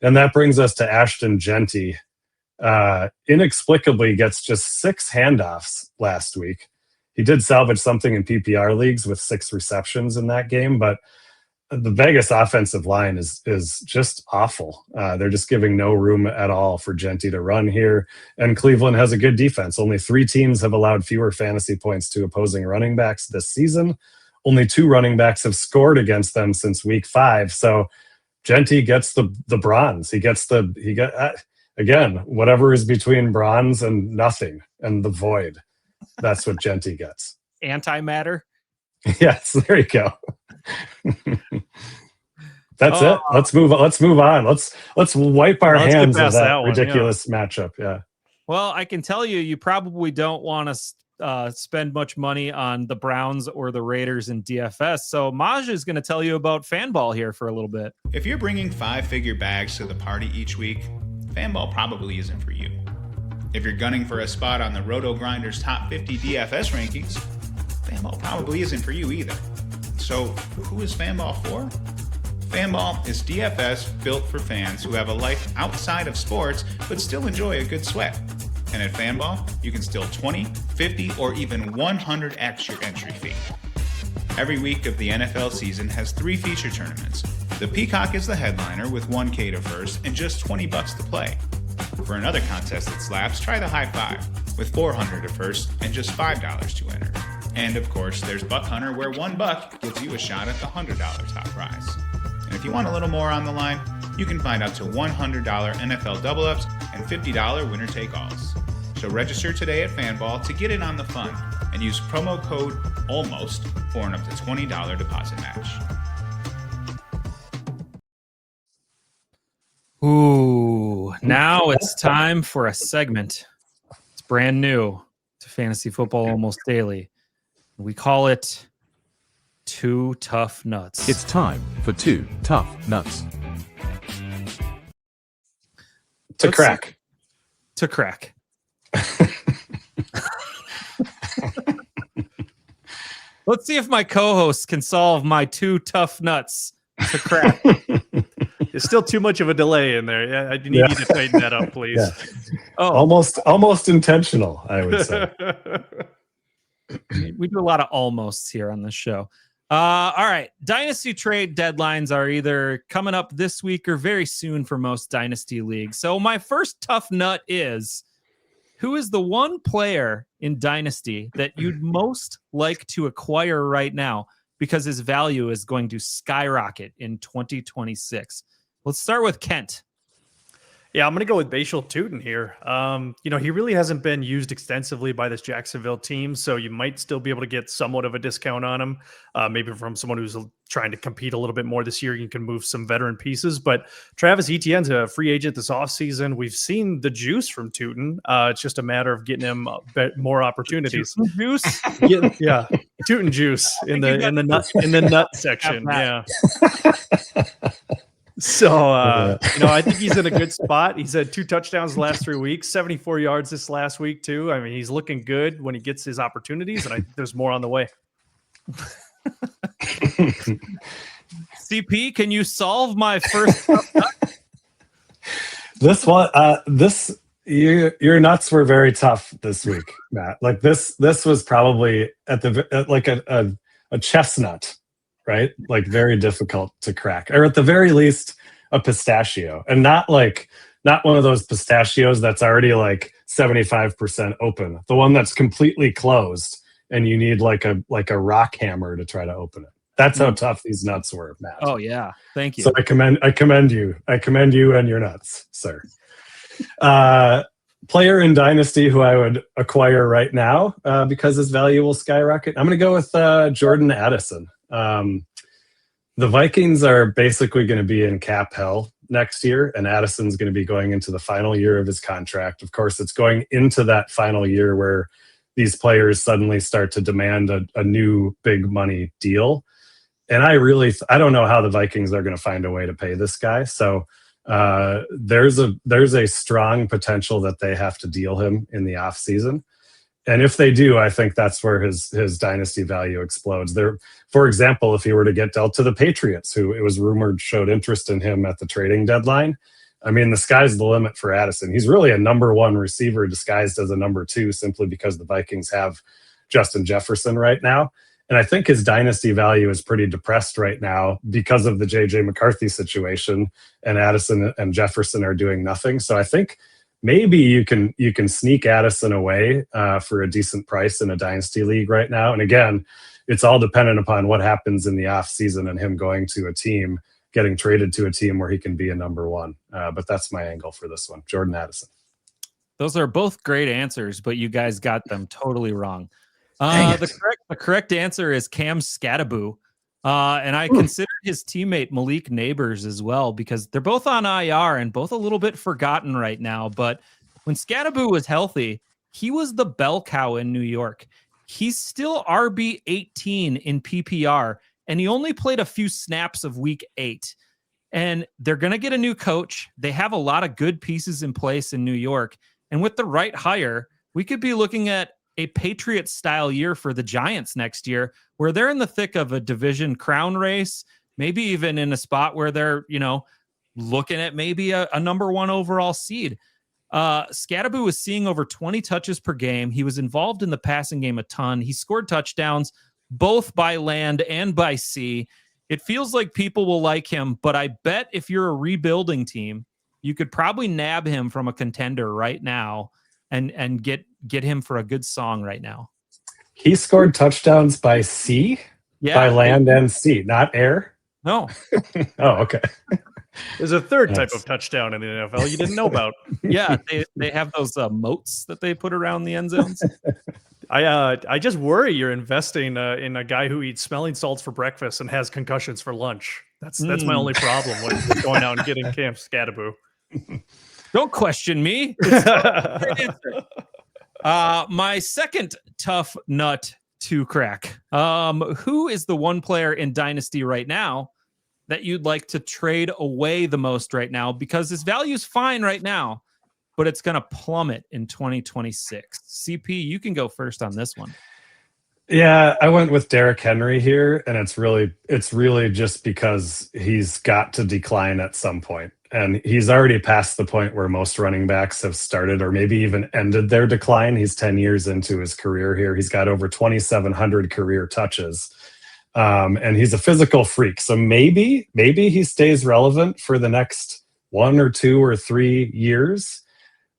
And that brings us to Ashton Genty. Inexplicably gets just 6 handoffs last week. He did salvage something in PPR leagues with 6 receptions in that game, but the Vegas offensive line is just awful. They're just giving no room at all for Genty to run here. And Cleveland has a good defense. Only 3 teams have allowed fewer fantasy points to opposing running backs this season. Only 2 running backs have scored against them since week 5. So Genty gets the bronze. He got again, whatever is between bronze and nothing and the void. That's what Genty gets. Antimatter. Yes, there you go. That's it. Let's move on. Let's wipe our hands of that ridiculous matchup. Yeah. Well, I can tell you probably don't want to spend much money on the Browns or the Raiders in DFS. So Maj is going to tell you about Fanball here for a little bit. If you're bringing 5-figure bags to the party each week, Fanball probably isn't for you. If you're gunning for a spot on the Roto Grinders top 50 DFS rankings, Fanball probably isn't for you either. So who is Fanball for? Fanball is DFS built for fans who have a life outside of sports but still enjoy a good sweat. And at Fanball, you can still 20, 50, or even 100x your entry fee. Every week of the NFL season has 3 feature tournaments. The Peacock is the headliner with $1K to first and just $20 to play. For another contest that slaps, try the High Five with $400 to first and just $5 to enter. And of course, there's Buck Hunter, where $1 gives you a shot at the $100 top prize. And if you want a little more on the line, you can find up to $100 NFL double-ups and $50 winner-take-alls. So register today at Fanball to get in on the fun and use promo code ALMOST for an up to $20 deposit match. Ooh. Now it's time for a segment. It's brand new to Fantasy Football Almost Daily. We call it Two Tough Nuts. It's time for Two Tough Nuts. To crack. To crack. Let's see if my co-hosts can solve my two tough nuts to crack. There's still too much of a delay in there. Yeah, I need you to tighten that up, please. Yeah. Oh, Almost intentional, I would say. we do a lot of almosts here on this show. All right. Dynasty trade deadlines are either coming up this week or very soon for most dynasty leagues. So my first tough nut is, who is the one player in Dynasty that you'd most like to acquire right now because his value is going to skyrocket in 2026? Let's start with Kent. Yeah, I'm going to go with Bashal Tootin here. He really hasn't been used extensively by this Jacksonville team, so you might still be able to get somewhat of a discount on him. Maybe from someone who's trying to compete a little bit more this year, you can move some veteran pieces. But Travis Etienne's a free agent this offseason. We've seen the juice from Tootin. It's just a matter of getting him more opportunities. Juice? Yeah, Tootin juice in the nut section. Yeah. So, I think he's in a good spot. He's had 2 touchdowns the last 3 weeks, 74 yards this last week, too. I mean, he's looking good when he gets his opportunities, and I think there's more on the way. CP, can you solve my first? This one, your nuts were very tough this week, Matt. Like this was probably like a chestnut. Right? Like very difficult to crack, or at the very least a pistachio, and not one of those pistachios that's already like 75% open, the one that's completely closed and you need like a rock hammer to try to open it. That's how tough these nuts were, Matt. Oh yeah. Thank you. So I commend you and your nuts, sir. Player in Dynasty who I would acquire right now because his value will skyrocket. I'm going to go with Jordan Addison. The Vikings are basically going to be in cap hell next year, and Addison's going to be going into the final year of his contract. Of course, it's going into that final year where these players suddenly start to demand a new big money deal. And I don't know how the Vikings are going to find a way to pay this guy. So there's a strong potential that they have to deal him in the off season. And if they do, I think that's where his dynasty value explodes. For example, if he were to get dealt to the Patriots, who it was rumored showed interest in him at the trading deadline, I mean, the sky's the limit for Addison. He's really a number 1 receiver disguised as a number 2 simply because the Vikings have Justin Jefferson right now. And I think his dynasty value is pretty depressed right now because of the J.J. McCarthy situation, and Addison and Jefferson are doing nothing. So I think maybe you can sneak Addison away for a decent price in a dynasty league right now. And again, it's all dependent upon what happens in the off season and him going to a team, getting traded to a team where he can be a number 1. But that's my angle for this one, Jordan Addison. Those are both great answers, but you guys got them totally wrong. The correct answer is Cam Scattaboo. And I considered his teammate Malik Neighbors as well, because they're both on IR and both a little bit forgotten right now. But when Scattaboo was healthy, he was the bell cow in New York. He's still RB 18 in PPR, and he only played a few snaps of week 8. And they're going to get a new coach. They have a lot of good pieces in place in New York. And with the right hire, we could be looking at a Patriots style year for the Giants next year, where they're in the thick of a division crown race, maybe even in a spot where they're, looking at maybe a number 1 overall seed. Scattaboo was seeing over 20 touches per game. He was involved in the passing game a ton. He scored touchdowns both by land and by sea. It feels like people will like him, but I bet if you're a rebuilding team, you could probably nab him from a contender right now and get him for a good song right now. He scored touchdowns by sea? Yeah. By land and sea, not air? No. Oh, okay. There's a third type of touchdown in the NFL you didn't know about. Yeah, they have those moats that they put around the end zones. I just worry you're investing in a guy who eats smelling salts for breakfast and has concussions for lunch. That's my only problem with going out and getting Cam Scattaboo. Don't question me. It's a great answer. My second tough nut to crack. Who is the one player in Dynasty right now that you'd like to trade away the most right now? Because his value is fine right now, but it's going to plummet in 2026. CP, you can go first on this one. Yeah, I went with Derrick Henry here, and it's really just because he's got to decline at some point. And he's already past the point where most running backs have started or maybe even ended their decline. He's 10 years into his career here. He's got over 2,700 career touches. And he's a physical freak. So maybe he stays relevant for the next 1 or 2 or 3 years.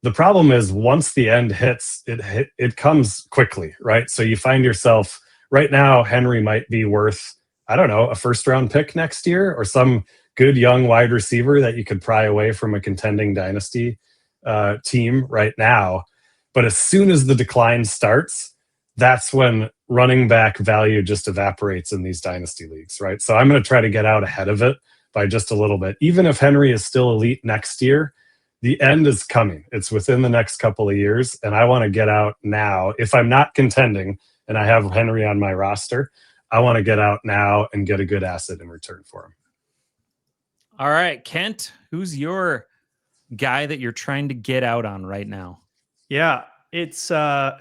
The problem is once the end hits, it comes quickly, right? So you find yourself right now, Henry might be worth, I don't know, a first-round pick next year or some good young wide receiver that you could pry away from a contending dynasty team right now. But as soon as the decline starts, that's when running back value just evaporates in these dynasty leagues, right? So I'm going to try to get out ahead of it by just a little bit. Even if Henry is still elite next year, the end is coming. It's within the next couple of years, and I want to get out now. If I'm not contending and I have Henry on my roster, I want to get out now and get a good asset in return for him. All right, Kent, who's your guy that you're trying to get out on right now? Yeah, it's I'm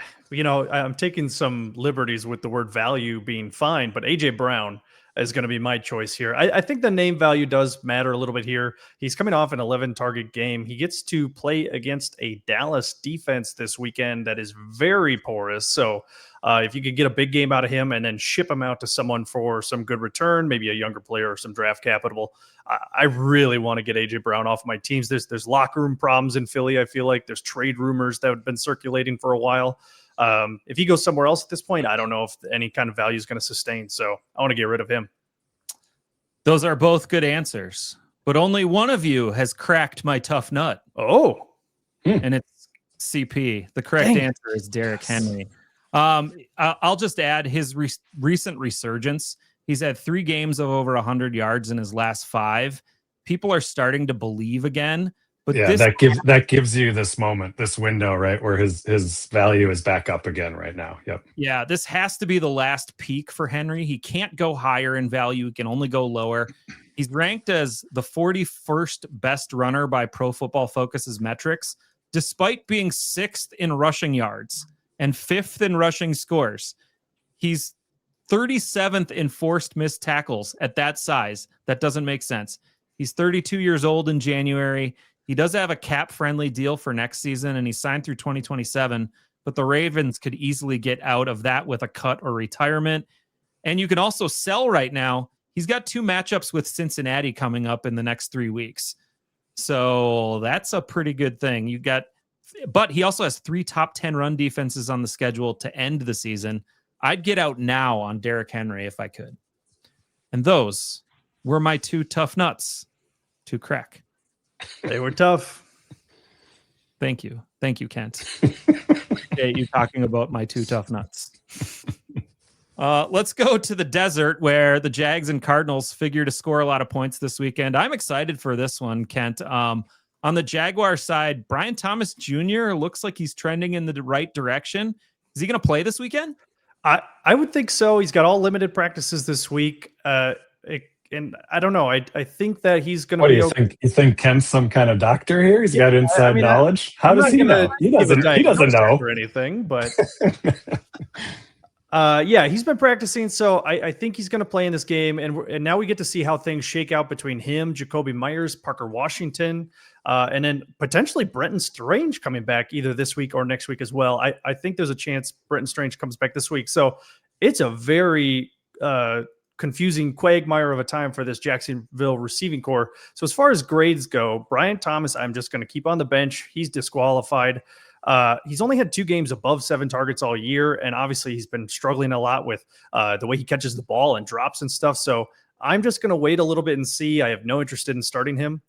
taking some liberties with the word value being fine, but AJ Brown is going to be my choice here. I think the name value does matter a little bit here. He's coming off an 11 target game. He gets to play against a Dallas defense this weekend that is very porous. So if you could get a big game out of him and then ship him out to someone for some good return, maybe a younger player or some draft capital, I really want to get AJ Brown off my teams. There's locker room problems in Philly. I feel like there's trade rumors that have been circulating for a while. If he goes somewhere else at this point, I don't know if any kind of value is going to sustain. So I want to get rid of him. Those are both good answers, but only one of you has cracked my tough nut. Oh, and it's CP. The correct answer is Derrick Henry. I'll just add his recent resurgence. He's had 3 games of over 100 yards in his last 5. People are starting to believe again. But yeah, that gives you this moment, this window, right, where his value is back up again right now. Yep. Yeah, this has to be the last peak for Henry. He can't go higher in value. He can only go lower. He's ranked as the 41st best runner by Pro Football Focus's metrics, despite being 6th in rushing yards and 5th in rushing scores. He's 37th in forced missed tackles at that size. That doesn't make sense. He's 32 years old in January. He does have a cap-friendly deal for next season, and he signed through 2027, but the Ravens could easily get out of that with a cut or retirement. And you can also sell right now. He's got 2 matchups with Cincinnati coming up in the next 3 weeks. So that's a pretty good thing. But he also has 3 top 10 run defenses on the schedule to end the season. I'd get out now on Derrick Henry if I could. And those were my 2 tough nuts to crack. They were tough. Thank you, Kent. Okay, you talking about my 2 tough nuts. Let's go to the desert where the Jags and Cardinals figure to score a lot of points this weekend. I'm excited for this one, Kent. On the Jaguar side, Brian Thomas Jr. looks like he's trending in the right direction. Is he going to play this weekend? I would think so. He's got all limited practices this week. And I don't know. I think that he's going to be. What do you think? You think Kent's some kind of doctor here? He's got inside knowledge. How does he know? He doesn't know or anything. But yeah, he's been practicing, so I think he's going to play in this game. And now we get to see how things shake out between him, Jacoby Myers, Parker Washington, and then potentially Brenton Strange coming back either this week or next week as well. I think there's a chance Brenton Strange comes back this week. So it's a very confusing quagmire of a time for this Jacksonville receiving core. So as far as grades go, Brian Thomas, I'm just going to keep on the bench. He's disqualified. He's only had 2 games above 7 targets all year. And obviously he's been struggling a lot with the way he catches the ball and drops and stuff. So I'm just going to wait a little bit and see. I have no interest in starting him.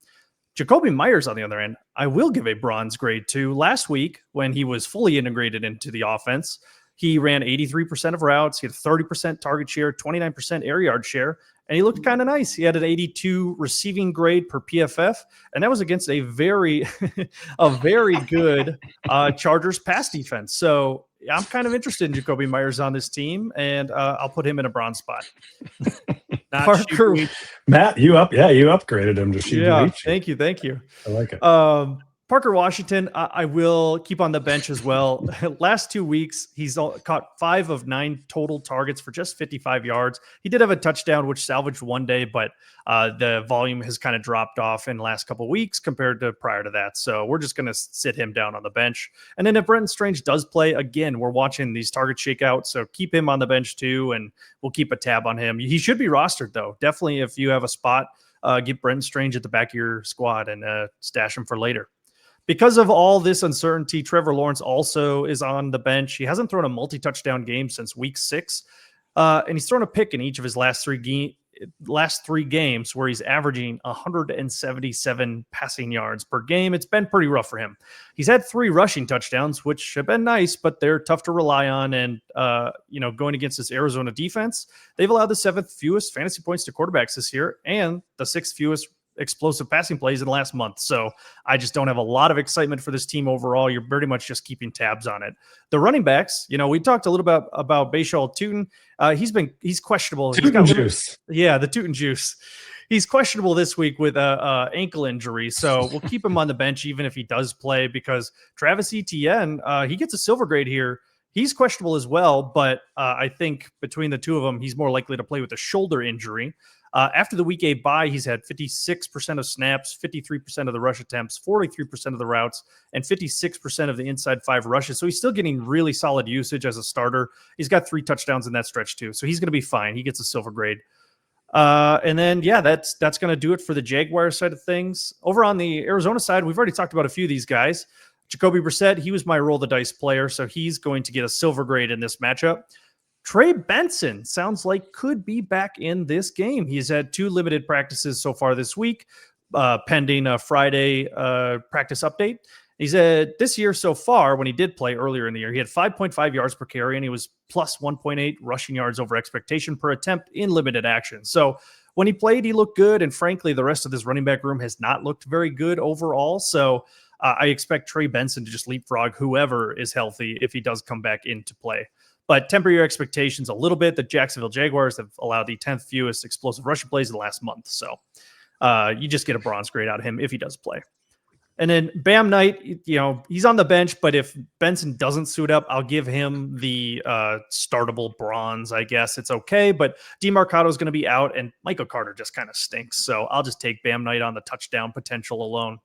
Jacoby Myers, on the other end, I will give a bronze grade to. Last week, when he was fully integrated into the offense, he ran 83% of routes. He had 30% target share, 29% air yard share. and he looked kind of nice. He had an 82 receiving grade per PFF, and that was against a very, a very good Chargers pass defense. So I'm kind of interested in Jacoby Myers on this team, and I'll put him in a bronze spot. Parker, Matt, you upgraded him to Shibuichi. Thank you. I like it. Parker Washington, I will keep on the bench as well. Last 2 weeks, he's caught 5 of 9 total targets for just 55 yards. He did have a touchdown, which salvaged one day, but the volume has kind of dropped off in the last couple of weeks compared to prior to that. So we're just going to sit him down on the bench. And then if Brenton Strange does play, again, we're watching these targets shake out. So keep him on the bench too, and we'll keep a tab on him. He should be rostered, though. Definitely, if you have a spot, get Brenton Strange at the back of your squad and stash him for later. Because of all this uncertainty, Trevor Lawrence also is on the bench. He hasn't thrown a multi-touchdown game since week 6, and he's thrown a pick in each of his last three games, where he's averaging 177 passing yards per game. It's been pretty rough for him. He's had 3 rushing touchdowns, which have been nice, but they're tough to rely on. And going against this Arizona defense, they've allowed the 7th fewest fantasy points to quarterbacks this year, and the 6th fewest explosive passing plays in the last month. So I just don't have a lot of excitement for this team overall. You're pretty much just keeping tabs on it. The running backs, we talked a little bit about Bashal Tootin. He's questionable. Tootin juice. Yeah, the Tootin juice. He's questionable this week with a ankle injury. So we'll keep him on the bench even if he does play, because Travis Etienne, he gets a silver grade here. He's questionable as well, but I think between the two of them, he's more likely to play with a shoulder injury. After the week 8 bye, he's had 56% of snaps, 53% of the rush attempts, 43% of the routes, and 56% of the inside 5 rushes. So he's still getting really solid usage as a starter. He's got 3 touchdowns in that stretch too. So he's going to be fine. He gets a silver grade. And then, that's going to do it for the Jaguar side of things. Over on the Arizona side, we've already talked about a few of these guys. Jacoby Brissett, he was my roll the dice player, so he's going to get a silver grade in this matchup. Trey Benson sounds like could be back in this game. He's had 2 limited practices so far this week, pending a Friday practice update. He said this year so far, when he did play earlier in the year, he had 5.5 yards per carry, and he was plus 1.8 rushing yards over expectation per attempt in limited action. So when he played, he looked good, and frankly, the rest of this running back room has not looked very good overall. So I expect Trey Benson to just leapfrog whoever is healthy if he does come back into play. But temper your expectations a little bit. The Jacksonville Jaguars have allowed the 10th fewest explosive rushing plays in the last month. So you just get a bronze grade out of him if he does play. And then Bam Knight, he's on the bench, but if Benson doesn't suit up, I'll give him the startable bronze, I guess. It's okay, but DeMarcado is going to be out, and Michael Carter just kind of stinks. So I'll just take Bam Knight on the touchdown potential alone.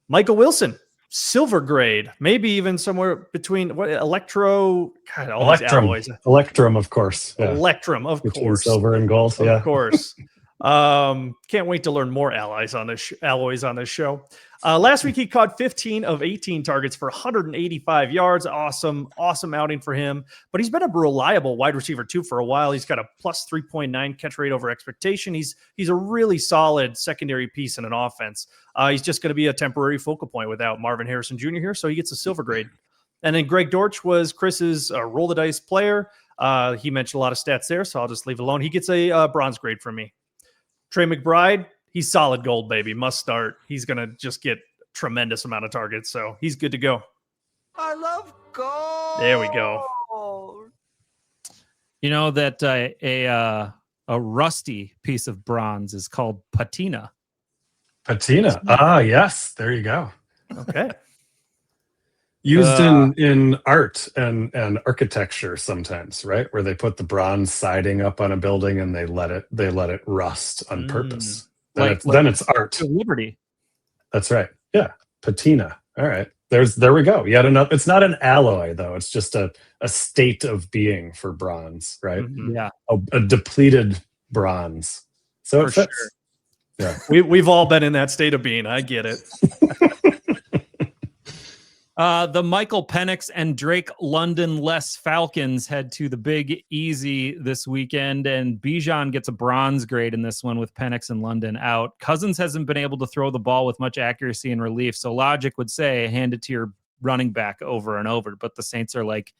Michael Wilson, silver grade, maybe even somewhere between Electrum, of course. Yeah. Electrum, of between course. Silver and gold, yeah. Of course. Can't wait to learn more alloys on this show. Last week, he caught 15 of 18 targets for 185 yards. Awesome outing for him. But he's been a reliable wide receiver, too, for a while. He's got a plus 3.9 catch rate over expectation. He's a really solid secondary piece in an offense. He's just going to be a temporary focal point without Marvin Harrison Jr. here, so he gets a silver grade. And then Greg Dortch was Chris's roll the dice player. He mentioned a lot of stats there, so I'll just leave it alone. He gets a bronze grade from me. Trey McBride, he's solid gold, baby. Must start. He's going to just get tremendous amount of targets, so he's good to go. I love gold. There we go. You know that a rusty piece of bronze is called patina. Patina. Ah, yes. There you go. Okay. Used in art and architecture sometimes, right? Where they put the bronze siding up on a building and they let it rust on purpose. Then it's art. Liberty. That's right. Yeah. Patina. All right. There we go. Yet another. It's not an alloy though. It's just a state of being for bronze, right? Mm-hmm. Yeah. A depleted bronze. So for it fits. sure. Yeah. We've all been in that state of being. I get it. The Michael Penix and Drake London-less Falcons head to the Big Easy this weekend, and Bijan gets a bronze grade in this one with Penix and London out. Cousins hasn't been able to throw the ball with much accuracy and relief, so logic would say hand it to your running back over and over, but the Saints are like,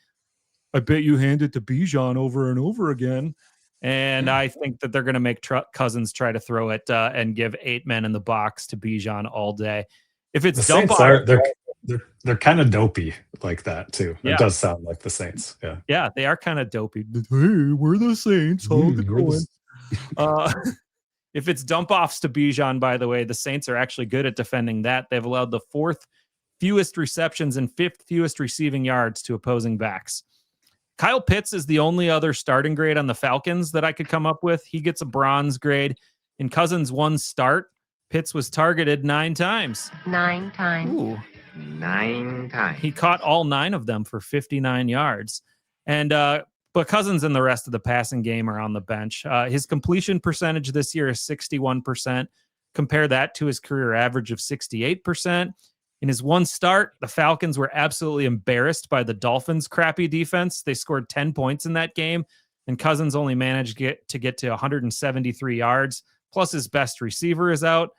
I bet you hand it to Bijan over and over again. And I think that they're going to make Cousins try to throw it and give 8 men in the box to Bijan all day. If it's The dump Saints off, they're kind of dopey like that too. Yeah. It does sound like the Saints. Yeah. yeah, they are kind of dopey. Hey, we're the Saints. How's it going? If it's dump offs to Bijan, by the way, the Saints are actually good at defending that. They've allowed the 4th fewest receptions and 5th fewest receiving yards to opposing backs. Kyle Pitts is the only other starting grade on the Falcons that I could come up with. He gets a bronze grade. In Cousins' 1 start, Pitts was targeted 9 times. 9 times. Ooh. 9 times. He caught all 9 of them for 59 yards. And but Cousins and the rest of the passing game are on the bench. His completion percentage this year is 61%. Compare that to his career average of 68%. In his 1 start, the Falcons were absolutely embarrassed by the Dolphins' crappy defense. They scored 10 points in that game, and Cousins only managed to get to 173 yards, plus his best receiver is out.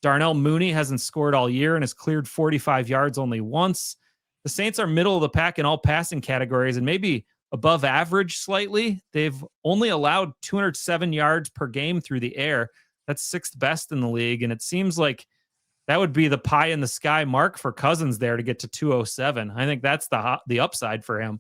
Darnell Mooney hasn't scored all year and has cleared 45 yards only once. The Saints are middle of the pack in all passing categories and maybe above average slightly. They've only allowed 207 yards per game through the air. That's 6th best in the league, and it seems like that would be the pie in the sky mark for Cousins there to get to 207. I think that's the upside for him.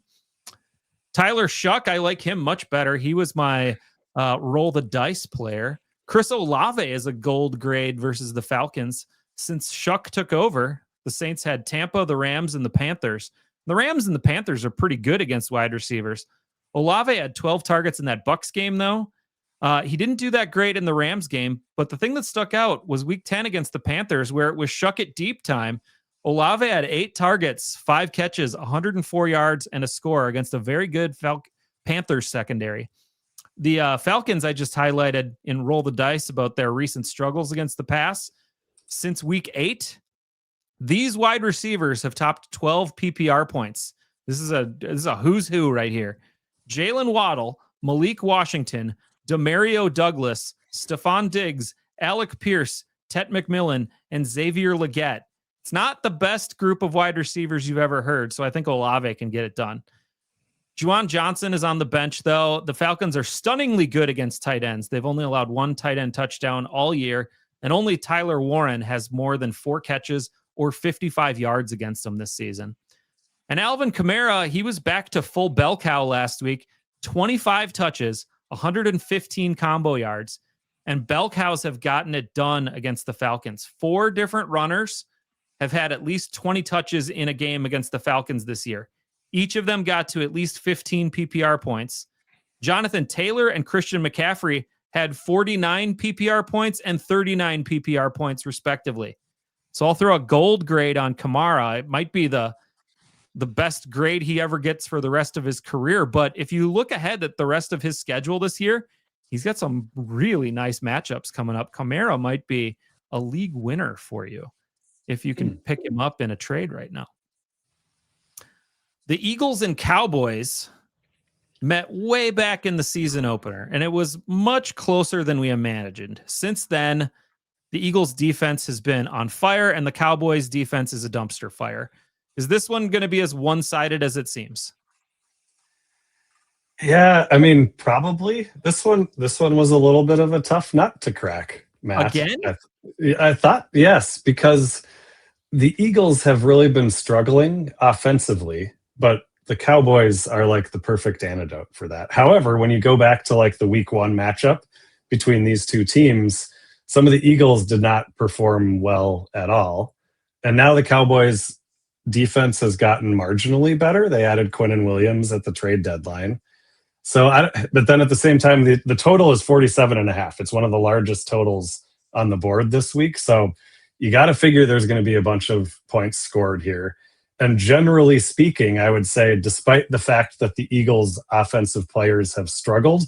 Tyler Shuck, I like him much better. He was my roll the dice player. Chris Olave is a gold grade versus the Falcons. Since Shuck took over, the Saints had Tampa, the Rams, and the Panthers. The Rams and the Panthers are pretty good against wide receivers. Olave had 12 targets in that Bucs game, though. He didn't do that great in the Rams game, but the thing that stuck out was week 10 against the Panthers, where it was shuck it deep time. Olave had 8 targets, 5 catches, 104 yards, and a score against a very good Panthers secondary. The Falcons I just highlighted in Roll the Dice about their recent struggles against the pass. Since week 8, these wide receivers have topped 12 PPR points. This is a who's who right here. Jalen Waddle, Malik Washington, Demario Douglas, Stephon Diggs, Alec Pierce, Tet McMillan, and Xavier Legette. It's not the best group of wide receivers you've ever heard, so I think Olave can get it done. Juwan Johnson is on the bench, though. The Falcons are stunningly good against tight ends. They've only allowed 1 tight end touchdown all year, and only Tyler Warren has more than 4 catches or 55 yards against them this season. And Alvin Kamara, he was back to full bell cow last week, 25 touches, 115 combo yards, and bell cows have gotten it done against the Falcons. 4 different runners have had at least 20 touches in a game against the Falcons this year. Each of them got to at least 15 PPR points. Jonathan Taylor and Christian McCaffrey had 49 PPR points and 39 PPR points, respectively. So I'll throw a gold grade on Kamara. It might be the best grade he ever gets for the rest of his career. But if you look ahead at the rest of his schedule this year, he's got some really nice matchups coming up. Kamara might be a league winner for you if you can pick him up in a trade right now. The Eagles and Cowboys met way back in the season opener, and it was much closer than we imagined. Since then, the Eagles defense has been on fire, and the Cowboys defense is a dumpster fire. Is this one going to be as one-sided as it seems? Yeah, I mean, probably. This one was a little bit of a tough nut to crack, Matt. Again? I thought, yes, because the Eagles have really been struggling offensively, but the Cowboys are like the perfect antidote for that. However, when you go back to like the week 1 matchup between these two teams, some of the Eagles did not perform well at all. And now the Cowboys defense has gotten marginally better. They added Quinnen Williams at the trade deadline. But then at the same time, the total is 47.5. It's one of the largest totals on the board this week. So you got to figure there's going to be a bunch of points scored here. And generally speaking, I would say, despite the fact that the Eagles' offensive players have struggled,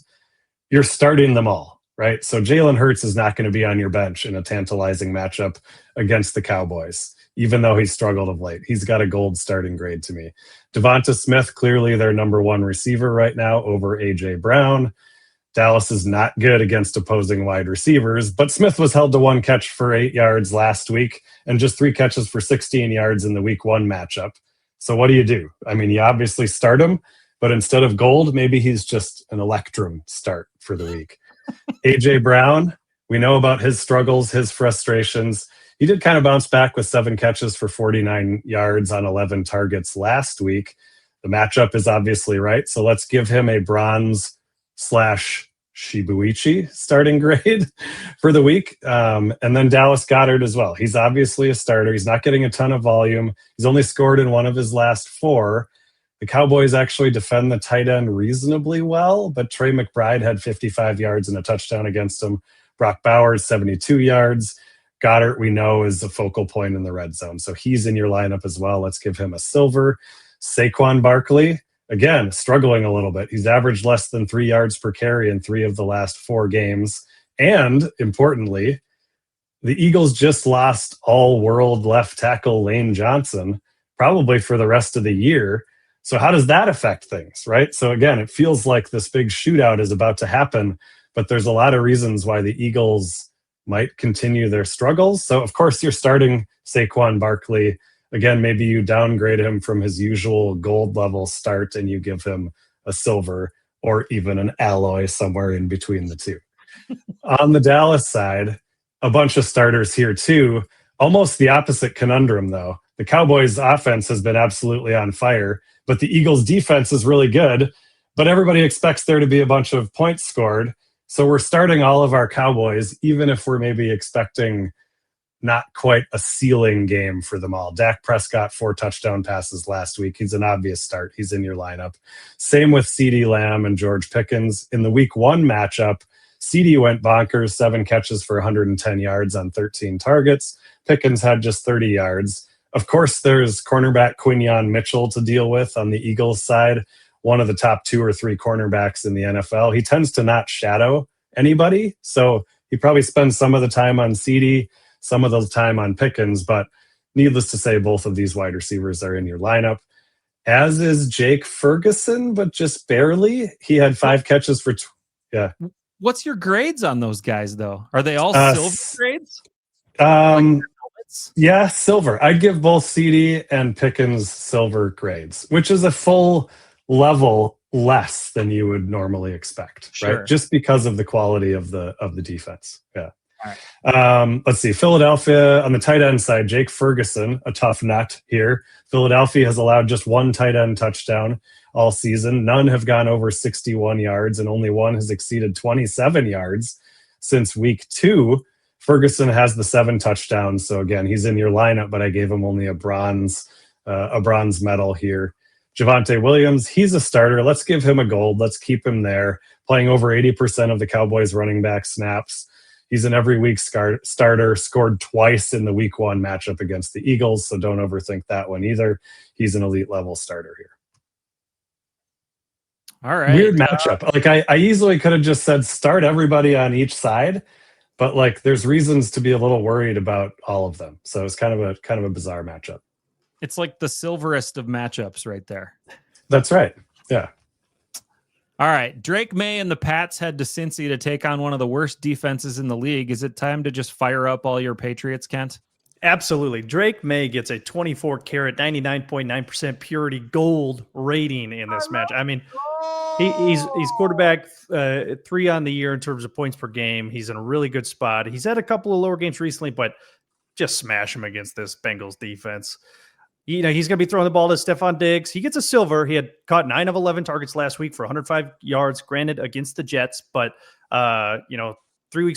you're starting them all, right? So Jalen Hurts is not going to be on your bench in a tantalizing matchup against the Cowboys, even though he's struggled of late. He's got a gold starting grade to me. Devonta Smith, clearly their number 1 receiver right now over A.J. Brown. Dallas is not good against opposing wide receivers, but Smith was held to 1 catch for 8 yards last week and just 3 catches for 16 yards in the week 1 matchup. So what do? I mean, you obviously start him, but instead of gold, maybe he's just an electrum start for the week. AJ Brown, we know about his struggles, his frustrations. He did kind of bounce back with 7 catches for 49 yards on 11 targets last week. The matchup is obviously right, so let's give him a bronze / Shibuichi starting grade for the week. And then Dallas Goedert as well. He's obviously a starter. He's not getting a ton of volume. He's only scored in 1 of his last 4. The Cowboys actually defend the tight end reasonably well, but Trey McBride had 55 yards and a touchdown against him. Brock Bowers, 72 yards. Goddard, we know, is a focal point in the red zone. So he's in your lineup as well. Let's give him a silver. Saquon Barkley, again, struggling a little bit. He's averaged less than 3 yards per carry in 3 of the last 4 games. And importantly, the Eagles just lost all-world left tackle Lane Johnson, probably for the rest of the year. So how does that affect things, right? So again, it feels like this big shootout is about to happen, but there's a lot of reasons why the Eagles might continue their struggles. So of course you're starting Saquon Barkley. Again, maybe you downgrade him from his usual gold level start and you give him a silver or even an alloy somewhere in between the two. On the Dallas side, a bunch of starters here too. Almost the opposite conundrum though. The Cowboys offense has been absolutely on fire, but the Eagles defense is really good, but everybody expects there to be a bunch of points scored. So we're starting all of our Cowboys, even if we're maybe expecting not quite a ceiling game for them all. Dak Prescott, 4 touchdown passes last week. He's an obvious start. He's in your lineup. Same with CeeDee Lamb and George Pickens. In the week 1 matchup, CeeDee went bonkers, 7 catches for 110 yards on 13 targets. Pickens had just 30 yards. Of course, there's cornerback Quinyon Mitchell to deal with on the Eagles side, one of the top 2 or 3 cornerbacks in the NFL. He tends to not shadow anybody, so he probably spends some of the time on CeeDee, some of the time on Pickens, but needless to say, both of these wide receivers are in your lineup, as is Jake Ferguson, but just barely. He had 5 catches for, yeah. What's your grades on those guys, though? Are they all silver grades? Yeah, silver. I'd give both CeeDee and Pickens silver grades, which is a full level less than you would normally expect, right? Just because of the quality of the defense. Yeah. Right. Let's see. Philadelphia on the tight end side, Jake Ferguson, a tough nut here. Philadelphia has allowed just 1 tight end touchdown all season. None have gone over 61 yards, and only 1 has exceeded 27 yards since week 2. Ferguson has the 7 touchdowns, so again, he's in your lineup, but I gave him only a bronze medal here. Javonte Williams, he's a starter. Let's give him a gold. Let's keep him there, playing over 80% of the Cowboys running back snaps. He's an every week starter, scored twice in the week 1 matchup against the Eagles, so don't overthink that one either. He's an elite level starter here. All right. Weird matchup. Like I easily could have just said start everybody on each side, but like there's reasons to be a little worried about all of them. So it's kind of a bizarre matchup. It's like the silverest of matchups right there. That's right. Yeah. All right. Drake May and the Pats head to Cincy to take on one of the worst defenses in the league. Is it time to just fire up all your Patriots, Kent? Absolutely. Drake May gets a 24 carat, 99.9% purity gold rating in this match. I mean, he's quarterback 3 on the year in terms of points per game. He's in a really good spot. He's had a couple of lower games recently, but just smash him against this Bengals defense. You know, he's going to be throwing the ball to Stephon Diggs. He gets a silver. He had caught 9 of 11 targets last week for 105 yards, granted against the Jets, but 3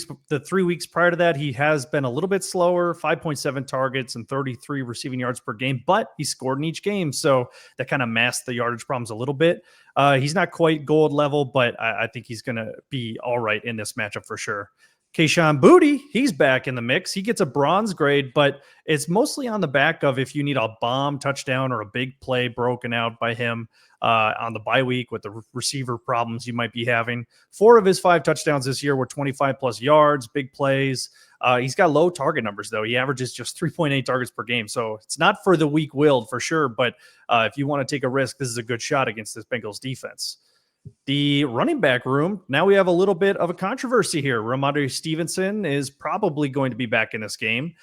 weeks prior to that, he has been a little bit slower, 5.7 targets and 33 receiving yards per game, but he scored in each game. So that kind of masked the yardage problems a little bit. He's not quite gold level, but I think he's going to be all right in this matchup for sure. Kayshon Boutte, he's back in the mix. He gets a bronze grade, but it's mostly on the back of if you need a bomb touchdown or a big play broken out by him on the bye week with the receiver problems you might be having. 4 of his 5 touchdowns this year were 25 plus yards, big plays. He's got low target numbers, though. He averages just 3.8 targets per game. So it's not for the weak-willed for sure, but if you want to take a risk, this is a good shot against this Bengals defense. The running back room, now we have a little bit of a controversy here. Ramondre Stevenson is probably going to be back in this game.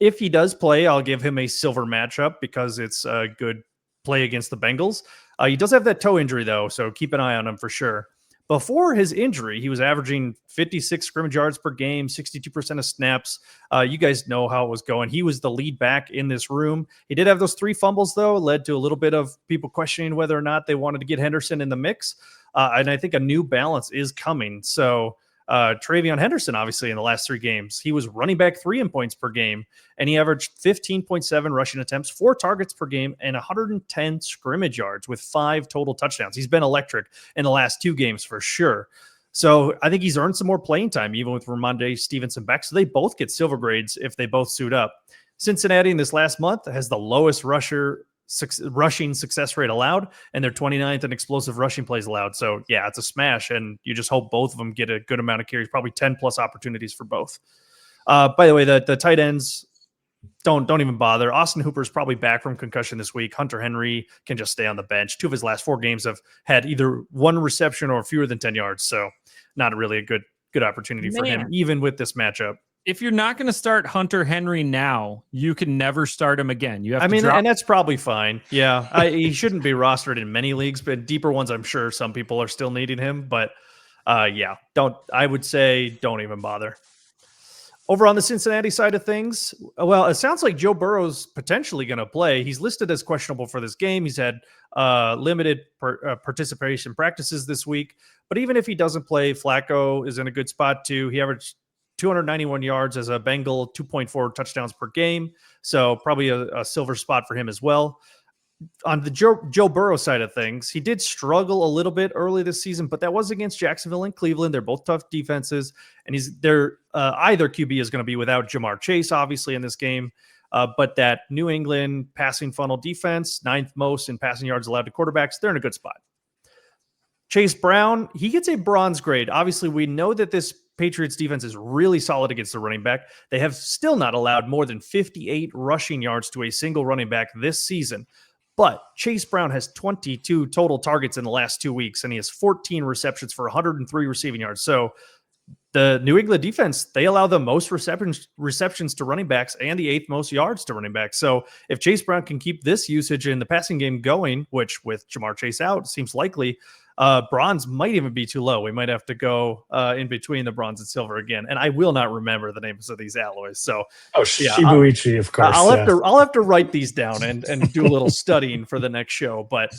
If he does play, I'll give him a silver matchup because it's a good play against the Bengals. He does have that toe injury, though, so keep an eye on him for sure. Before his injury, he was averaging 56 scrimmage yards per game, 62% of snaps. You guys know how it was going. He was the lead back in this room. He did have those 3 fumbles, though, led to a little bit of people questioning whether or not they wanted to get Henderson in the mix. And I think a new balance is coming. So Travion Henderson, obviously, in the last 3 games, he was running back 3 in points per game, and he averaged 15.7 rushing attempts, 4 targets per game, and 110 scrimmage yards with 5 total touchdowns. He's been electric in the last 2 games for sure. So I think he's earned some more playing time, even with Ramondre Stevenson back. So they both get silver grades if they both suit up. Cincinnati in this last month has the lowest rushing success rate allowed, and they're 29th in explosive rushing plays allowed. So yeah, it's a smash, and you just hope both of them get a good amount of carries, probably 10 plus opportunities for both. By the way, the tight ends don't even bother. Austin Hooper is probably back from concussion this week. Hunter Henry can just stay on the bench. 2 of his last 4 games have had either 1 reception or fewer than 10 yards. So not really a good opportunity for him, even with this matchup. If you're not going to start Hunter Henry now, you can never start him again. You have and that's probably fine. Yeah, he shouldn't be rostered in many leagues, but deeper ones, I'm sure some people are still needing him. But I would say don't even bother. Over on the Cincinnati side of things, well, it sounds like Joe Burrow's potentially going to play. He's listed as questionable for this game. He's had limited participation practices this week. But even if he doesn't play, Flacco is in a good spot too. He averaged 291 yards as a Bengal, 2.4 touchdowns per game. So probably a silver spot for him as well. On the Joe Burrow side of things, he did struggle a little bit early this season, but that was against Jacksonville and Cleveland. They're both tough defenses, and either QB is going to be without Jamar Chase, obviously, in this game. But that New England passing funnel defense, 9th most in passing yards allowed to quarterbacks, they're in a good spot. Chase Brown, he gets a bronze grade. Obviously, we know that this Patriots defense is really solid against the running back. They have still not allowed more than 58 rushing yards to a single running back this season. But Chase Brown has 22 total targets in the last 2 weeks, and he has 14 receptions for 103 receiving yards. So the New England defense, they allow the most receptions to running backs and the 8th most yards to running backs. So if Chase Brown can keep this usage in the passing game going, which with Jamar Chase out seems likely, bronze might even be too low. We might have to go in between the bronze and silver again. And I will not remember the names of these alloys. So Shibuichi, of course. I'll have to write these down and do a little studying for the next show. But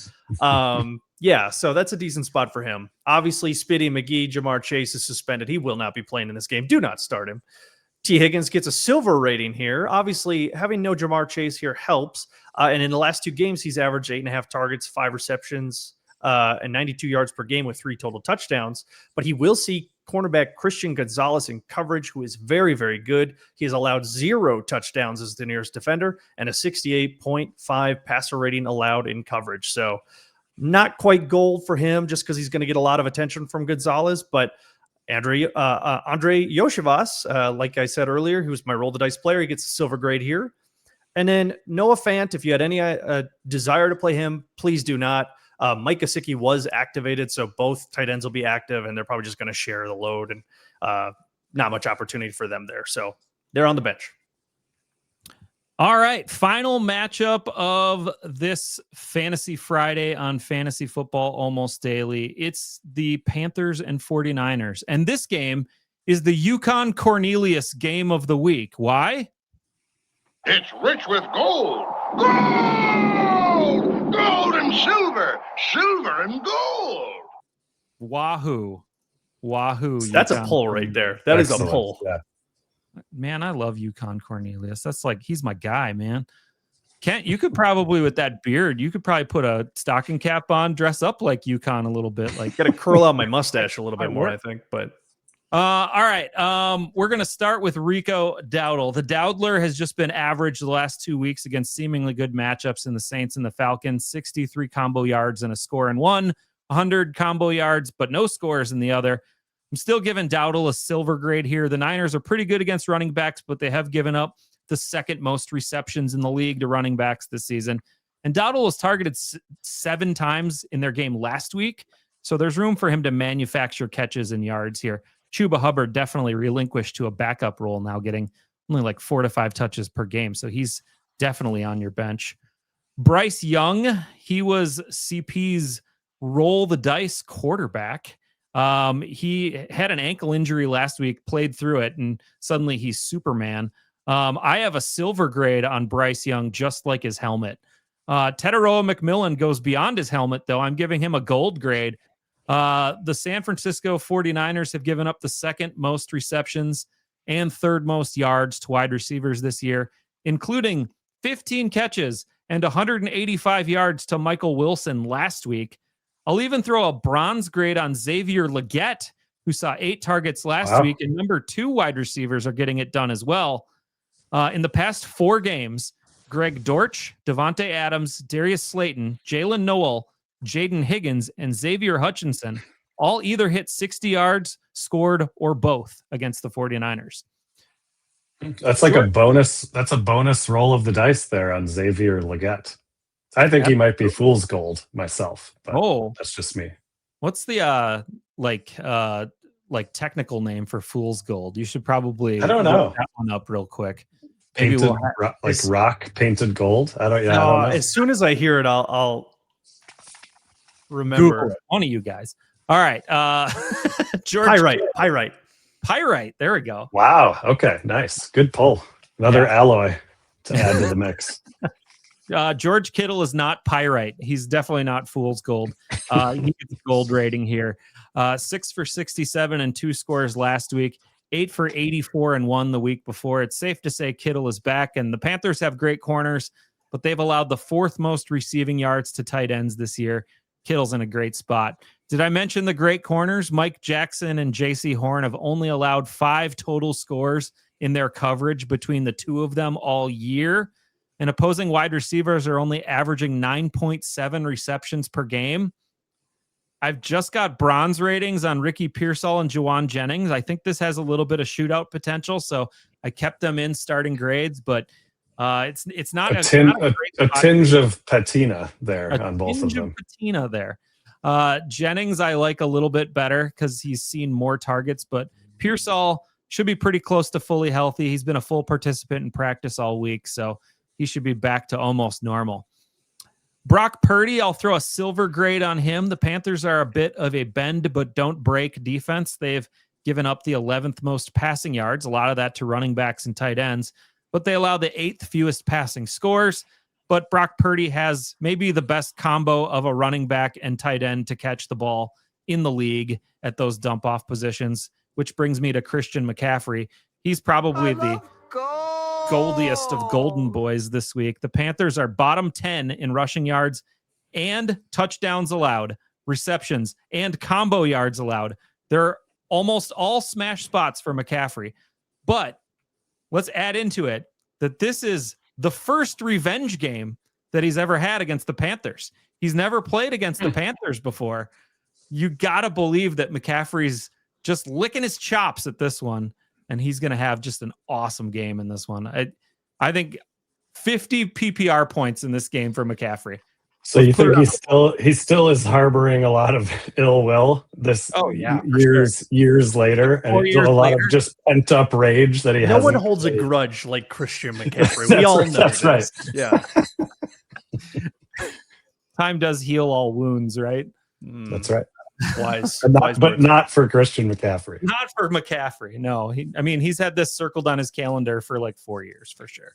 so that's a decent spot for him. Obviously, Spitty McGee, Jamar Chase is suspended. He will not be playing in this game. Do not start him. T. Higgins gets a silver rating here. Obviously, having no Jamar Chase here helps. And in the last 2 games, he's averaged 8.5 targets, 5 receptions, and 92 yards per game with 3 total touchdowns. But he will see cornerback Christian Gonzalez in coverage, who is very, very good. He has allowed 0 touchdowns as the nearest defender and a 68.5 passer rating allowed in coverage. So not quite gold for him just because he's going to get a lot of attention from Gonzalez. But Andre Yoshivas, like I said earlier, who's my roll the dice player, he gets a silver grade here. And then Noah Fant, if you had any desire to play him, please do not. Mike Gesicki was activated, so both tight ends will be active, and they're probably just going to share the load, and not much opportunity for them there. So they're on the bench. All right, final matchup of this Fantasy Friday on Fantasy Football Almost Daily. It's the Panthers and 49ers, and this game is the Yukon Cornelius game of the week. Why? It's rich with gold. Gold! Gold and silver. Silver and gold. Wahoo. That's a pull right there. That is a pull. Yeah. Man, I love Yukon Cornelius. That's like, he's my guy, man. Kent, you could probably, with that beard, you could probably put a stocking cap on, dress up like Yukon a little bit. Like, got to curl out my mustache a little bit more, I think. But all right. We're going to start with Rico Dowdle. The Dowdler has just been average the last 2 weeks against seemingly good matchups in the Saints and the Falcons. 63 combo yards and a score in one, 100 combo yards, but no scores in the other. I'm still giving Dowdle a silver grade here. The Niners are pretty good against running backs, but they have given up the 2nd most receptions in the league to running backs this season. And Dowdle was targeted 7 times in their game last week, so there's room for him to manufacture catches and yards here. Chuba Hubbard definitely relinquished to a backup role now, getting only like 4 to 5 touches per game, so he's definitely on your bench. Bryce Young, he was CP's roll the dice quarterback. He had an ankle injury last week, played through it, and suddenly he's Superman. I have a silver grade on Bryce Young, just like his helmet. Teteroa McMillan goes beyond his helmet, though. I'm giving him a gold grade. The San Francisco 49ers have given up the second most receptions and third most yards to wide receivers this year, including 15 catches and 185 yards to Michael Wilson last week. I'll even throw a bronze grade on Xavier Legette, who saw 8 targets last week, and number 2 wide receivers are getting it done as well. In the past 4 games, Greg Dortch, Devontae Adams, Darius Slayton, Jalen Noel, Jaden Higgins, and Xavier Hutchinson all either hit 60 yards, scored, or both against the 49ers. That's like a bonus. That's a bonus roll of the dice there on Xavier Legette. I think he might be fool's gold myself, but that's just me. What's the like technical name for fool's gold? You should probably I don't know look that one up real quick. Painted rock painted gold. I don't know. As soon as I hear it, I'll remember. Google it. One of you guys. All right. George Pyrite. There we go. Wow. Okay. Nice. Good pull. Another alloy to add to the mix. George Kittle is not pyrite. He's definitely not fool's gold. He gets a gold rating here. 6 for 67 and 2 scores last week. 8 for 84 and 1 the week before. It's safe to say Kittle is back, and the Panthers have great corners, but they've allowed the 4th most receiving yards to tight ends this year. Kittle's in a great spot. Did I mention the great corners? Mike Jackson and J.C. Horn have only allowed 5 total scores in their coverage between the 2 of them all year. And opposing wide receivers are only averaging 9.7 receptions per game. I've just got bronze ratings on Ricky Pearsall and Juwan Jennings. I think this has a little bit of shootout potential, so I kept them in starting grades, but it's not a tinge of patina there on both of them. Patina there. Jennings I like a little bit better because he's seen more targets, but Pearsall should be pretty close to fully healthy. He's been a full participant in practice all week, so he should be back to almost normal. Brock Purdy, I'll throw a silver grade on him. The Panthers are a bit of a bend but don't break defense. They've given up the 11th most passing yards, a lot of that to running backs and tight ends, but they allow the 8th fewest passing scores. But Brock Purdy has maybe the best combo of a running back and tight end to catch the ball in the league at those dump-off positions, which brings me to Christian McCaffrey. He's probably the goldiest of golden boys this week. The Panthers are bottom 10 in rushing yards and touchdowns allowed, receptions, and combo yards allowed. They're almost all smash spots for McCaffrey. But let's add into it that this is the first revenge game that he's ever had against the Panthers. He's never played against the Panthers before. You got to believe that McCaffrey's just licking his chops at this one, and he's going to have just an awesome game in this one. I think 50 PPR points in this game for McCaffrey. So you think he still is harboring a lot of ill will this years later, and a lot of just pent up rage that he has. No one holds a grudge like Christian McCaffrey. We all know that's right. Yeah. Time does heal all wounds, right? That's right. Wise, but not for Christian McCaffrey. Not for McCaffrey. No, he's had this circled on his calendar for like 4 years for sure.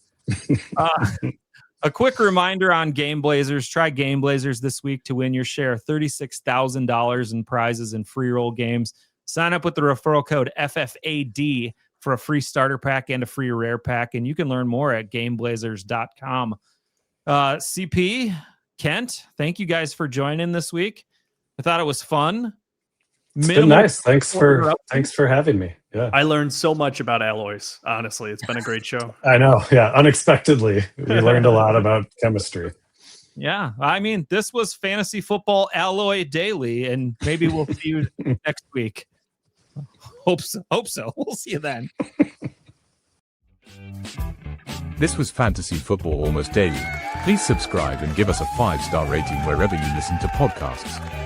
A quick reminder on Game Blazers. Try Game Blazers this week to win your share of $36,000 in prizes and free roll games. Sign up with the referral code FFAD for a free starter pack and a free rare pack, and you can learn more at GameBlazers.com. CP, Kent, thank you guys for joining this week. I thought it was fun. It's been nice. Thanks for having me. Yeah. I learned so much about alloys. Honestly, it's been a great show. I know. Yeah. Unexpectedly, we learned a lot about chemistry. Yeah. This was Fantasy Football Alloy Daily, and maybe we'll see you next week. Hope so. We'll see you then. This was Fantasy Football Almost Daily. Please subscribe and give us a 5-star rating wherever you listen to podcasts.